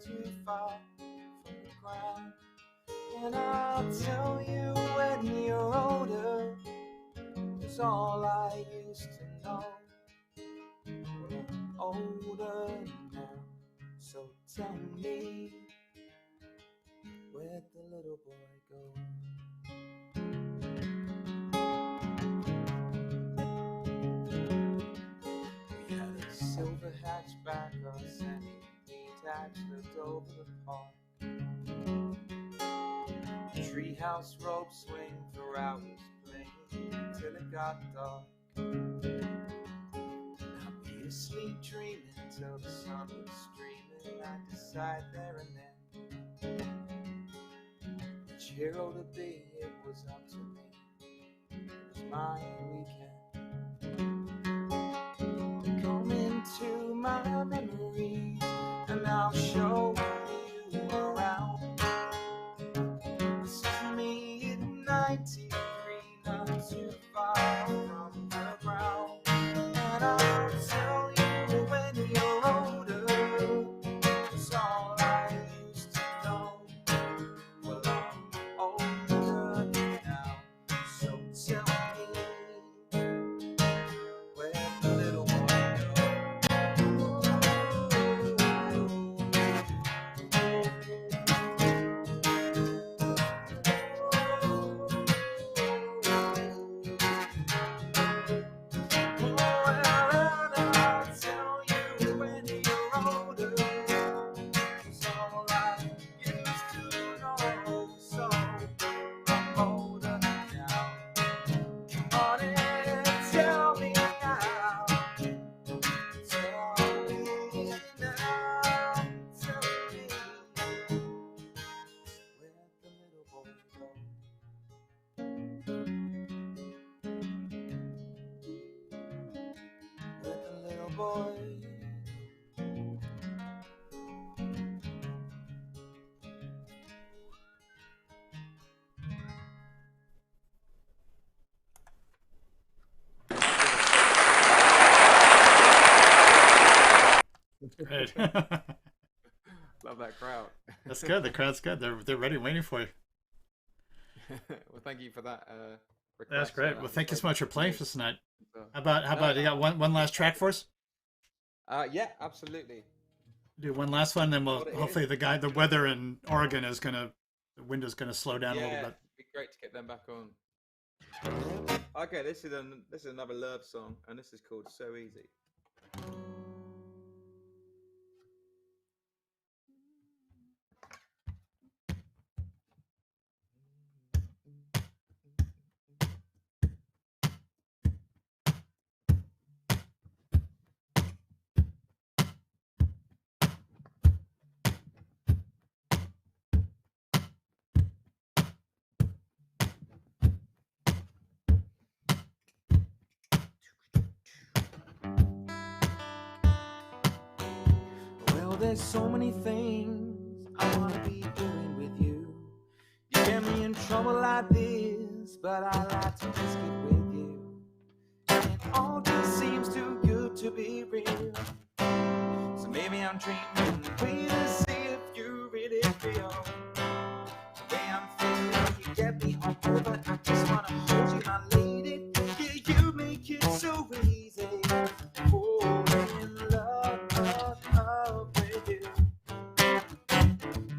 too far from the ground. And I'll tell you when you're older, it's all I used to know. But I'm older now, so tell me, where'd the little boy go? We had a silver hatchback, our semi-detached lived over the park. treehouse rope swing for hours, playing till it got dark. I'll be asleep dreaming till the sun was streaming. I decide there and then which hero to be. It was up to me. It was my weekend. Come into my memories and I'll show you around. This is me in 93, not too far from the ground. And I'll tell you when you're older, it's all I used to know. Well, I'm older now, so tell me where the little boy boy. Great. Love that crowd. That's good. The crowd's good. They're ready, waiting for you. Well, thank you for that. That's request. great. That Well, thank you so much for playing great. for us tonight. So, How about you got one last track for us? yeah, absolutely. Do one last one, then we'll What it hopefully the weather in Oregon is the wind is gonna slow down a Yeah, little bit. it'd be great to get them back on. Okay, this is another love song, and this is called "So Easy." Well, there's so many things I wanna be doing with you. You get me in trouble like this, but I like to risk it with you. And it all just seems too good to be real. So maybe I'm dreaming, wait to see if you really feel the way I'm feeling. You get me all over, I just wanna hold you, my lady. Yeah, you make it so easy. Oh, in love with you.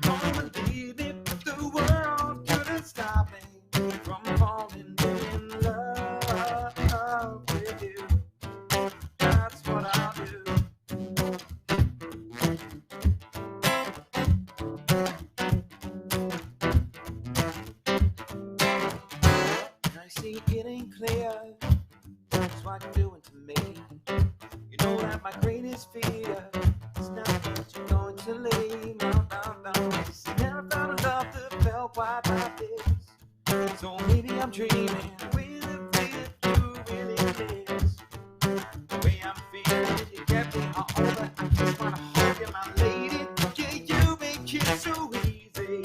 Don't believe it, the world couldn't stop me from falling in love with you. That's what I'll do. I see it ain't clear, that's what you're doing to me. You know that my greatest fear is not that you're going to leave. No. Never found a love that felt quite like this. So maybe I'm dreaming, will it be if you really miss the way I'm feeling? You get me all over, I just wanna hold you, my lady. Yeah, you make it so easy.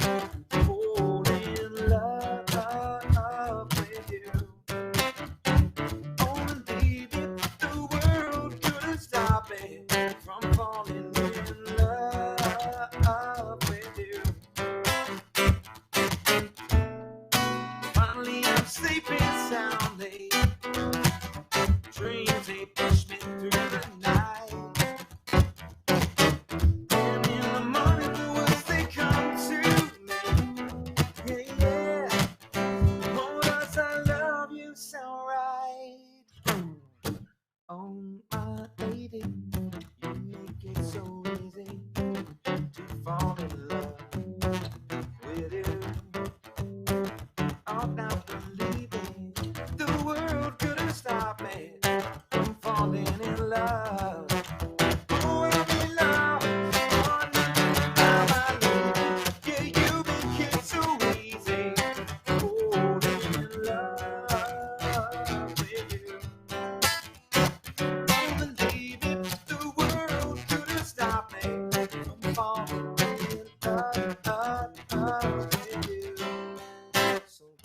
Fall in love with you. Only leave it, the world couldn't stop me from falling in love with you. Finally, I'm sleeping soundly. Dreams, they push me through the night.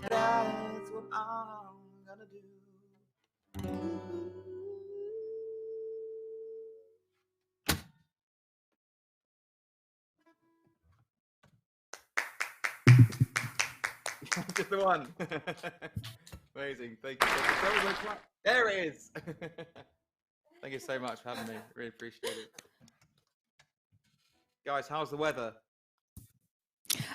That's what I'm gonna do. Just the one. Amazing. Thank you. There it is. Thank you so much for having me. Really appreciate it. Guys, how's the weather?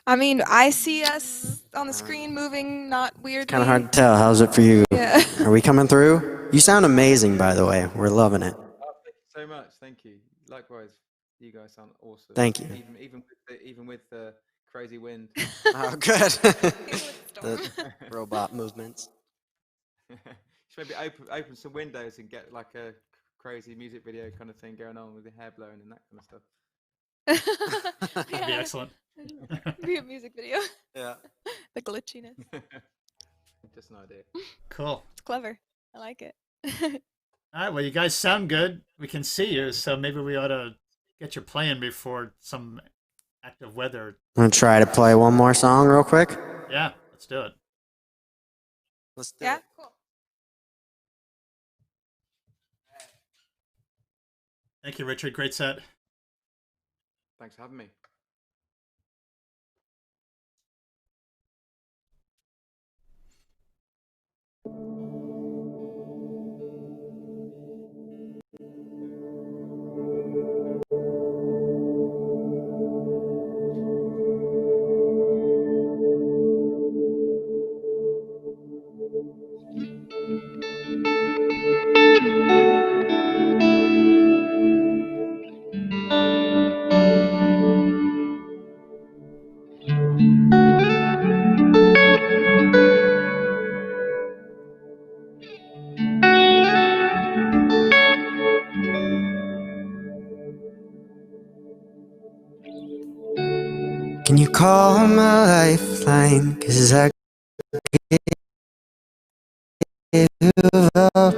I mean, I see us on the screen moving, not weirdly. Kind of hard to tell. How's it for you? Yeah. Are we coming through? You sound amazing, by the way. We're loving it. Oh, thank you so much. Thank you. Likewise, you guys sound awesome. Thank you. Even with the crazy wind. Oh, good. The robot movements. Should maybe open some windows and get like a crazy music video kind of thing going on with the hair blowing and that kind of stuff. That'd be excellent. Be a music video. Yeah. The glitchiness. Just an idea. Cool. It's clever. I like it. All right. Well, you guys sound good. We can see you, so maybe we ought to get you playing before some active weather. I'm going to try to play one more song real quick. Yeah, let's do it. Let's do Yeah, it. cool. Thank you, Richard. Great set. Thanks for having me. Can you call my lifeline? 'Cause I give up.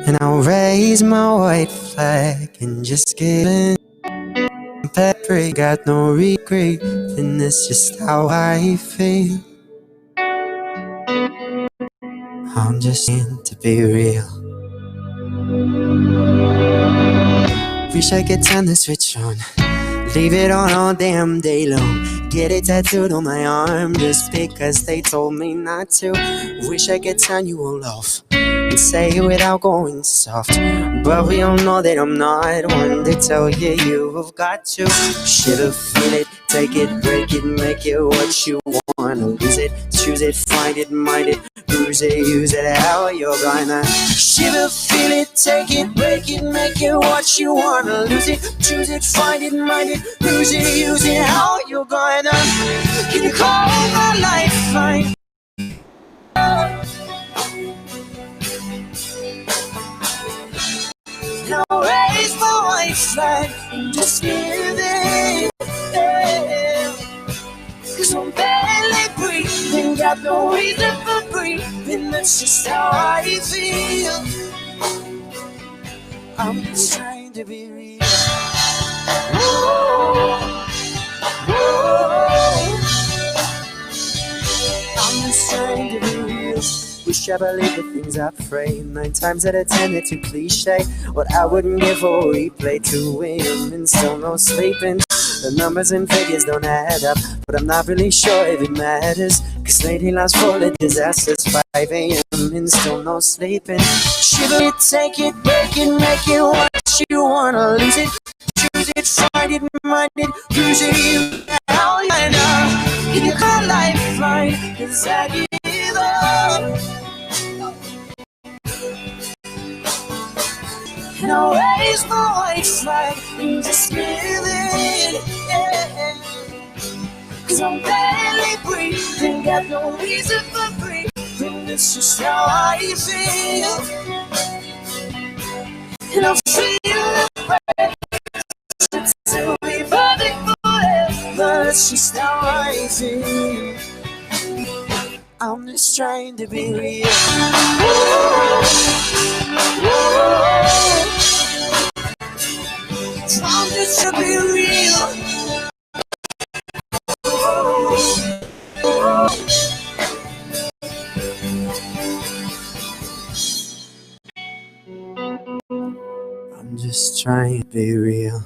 And I'll raise my white flag and just give in. Pepper, got no regret, and that's just how I feel. I'm just in to be real. Wish I could turn the switch on, leave it on all damn day long. Get it tattooed on my arm just because they told me not to. Wish I could turn you all off and say it without going soft, but we all know that I'm not one to tell you you have got to. Shiver, feel it, take it, break it, make it what you wanna. Lose it, choose it, find it, mind it, lose it, use it, how you're gonna. Shiver, feel it, take it, break it, make it what you wanna. Lose it, choose it, find it, mind it, lose it, use it, how you're gonna. Can you call my lifeline? Now raise my white flag and just give it. Yeah. 'Cause I'm barely breathing, got no reason for breathing. That's just how I feel. I'm just trying to be real. Whoa. Whoa. I'm just trying to be real. Wish I believed the things I pray. 9 times out of 10 they're too cliche. What I wouldn't give for a replay. 2 a.m. and still no sleeping. The numbers and figures don't add up, but I'm not really sure if it matters. 'Cause lately life's full of disasters. 5 a.m. and still no sleeping. Shiver it, take it, break it, make it what you wanna. Lose it, choose it, find it, mind it, use it, you how you know. Can you call lifeline? 'Cause I give up. And I'll raise my white flag and just give it. Yeah. 'Cause I'm barely breathing, got no reason for breathing. It's just how I feel. And I feel afraid to be perfect forever. It's just how I feel. I'm just trying to be real. Whoa. I'm just to be real. I'm just trying to be real.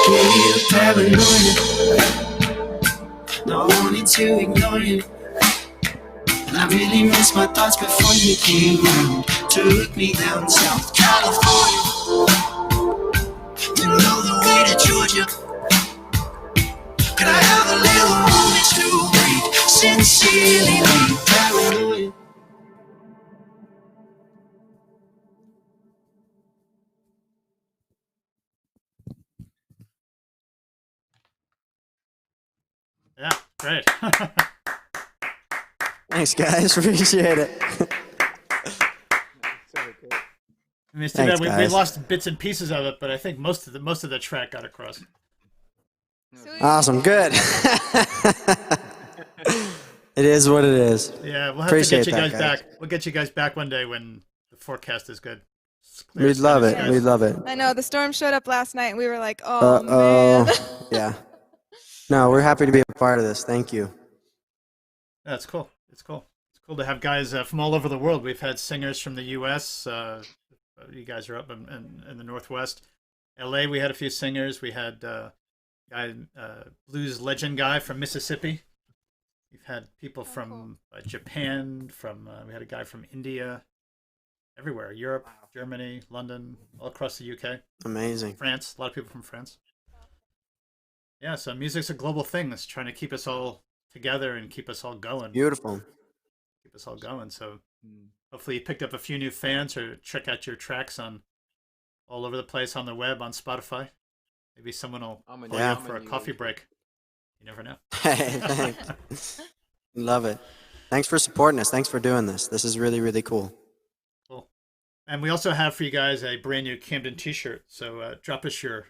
Real paranoia, not wanting to ignore you. And I really missed my thoughts before you came round. Took me down South California, didn't know the way to Georgia. Could I have a little moment to wait? Sincerely, real paranoia. Yeah, great. Thanks, guys. Appreciate it. So good. I mean, it's too Thanks, bad we guys. lost bits and pieces of it, but I think most of the track got across. Awesome. Good. It is what it is. Yeah, we'll have Appreciate to get you that, guys guys. back. We'll get you guys back one day when the forecast is good. We'd love it. We'd love it. I know the storm showed up last night and we were like, oh man. Yeah. No, we're happy to be a part of this. Thank you. That's cool. It's cool. It's cool to have guys from all over the world. We've had singers from the U.S. You guys are up in the Northwest. L.A. We had a few singers. We had blues legend guy from Mississippi. We've had people from Japan. We had a guy from India. Everywhere, Europe, Germany, London, all across the UK. Amazing. France, a lot of people from France. Yeah, so music's a global thing that's trying to keep us all together and keep us all going. Beautiful. Keep us all going. So hopefully you picked up a few new fans or check out your tracks on all over the place on the web, on Spotify. Maybe someone will call you up for a coffee break. You never know. Hey, thanks. Love it. Thanks for supporting us. Thanks for doing this. This is really, really cool. Cool. And we also have for you guys a brand new Camden t-shirt. So drop us your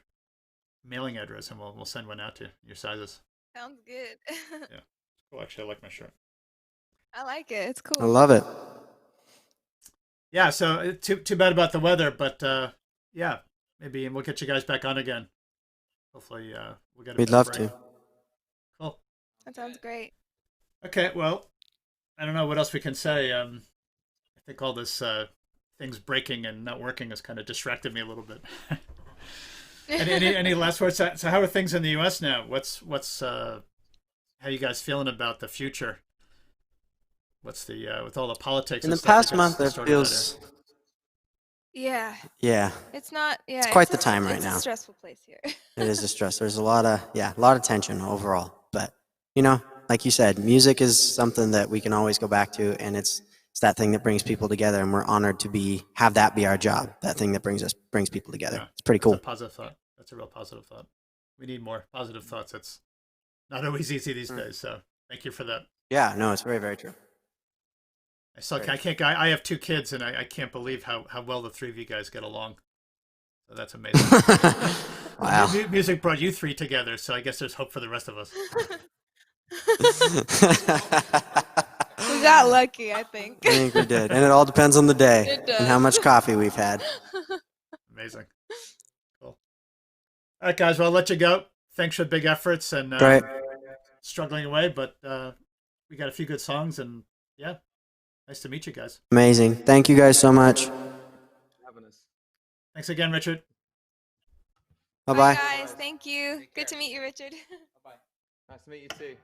mailing address and we'll send one out to you, your sizes. Sounds good. Yeah. Cool. Actually, I like my shirt. I like it. It's cool. I love it. Yeah, so too bad about the weather, but yeah, maybe we'll get you guys back on again. Hopefully we'll get a We'd better love break. to. Cool. That sounds great. Okay, well, I don't know what else we can say. I think all this things breaking and not working has kind of distracted me a little bit. Any last words? So how are things in the U.S. now? What's how you guys feeling about the future? What's the with all the politics? In and the stuff that past just month, it started out feels. Yeah. Yeah, It's not. Yeah. It's quite the time right it's now. a stressful place here. it is a stress. There's a lot of tension overall. But like you said, music is something that we can always go back to, and it's that thing that brings people together, and we're honored to have that be our job. That thing that brings people together. Yeah, It's pretty cool. That's a positive thought. That's a real positive thought. We need more positive thoughts. It's not always easy these days. So thank you for that. Yeah, no, it's very, very true. I have 2 kids, and I can't believe how well the 3 of you guys get along. So that's amazing. Wow. Music brought you 3 together, so I guess there's hope for the rest of us. We got lucky, I think. I think we did. And it all depends on the day It does. and how much coffee we've had. Amazing. Cool. All right, guys. Well, I'll let you go. Thanks for the big efforts and Great. struggling away, but we got a few good songs, and yeah, nice to meet you guys. Amazing. Thank you guys so much. Having us. Thanks again, Richard. Bye-bye. Bye, guys. Thank you. Good to meet you, Richard. Nice to meet you too.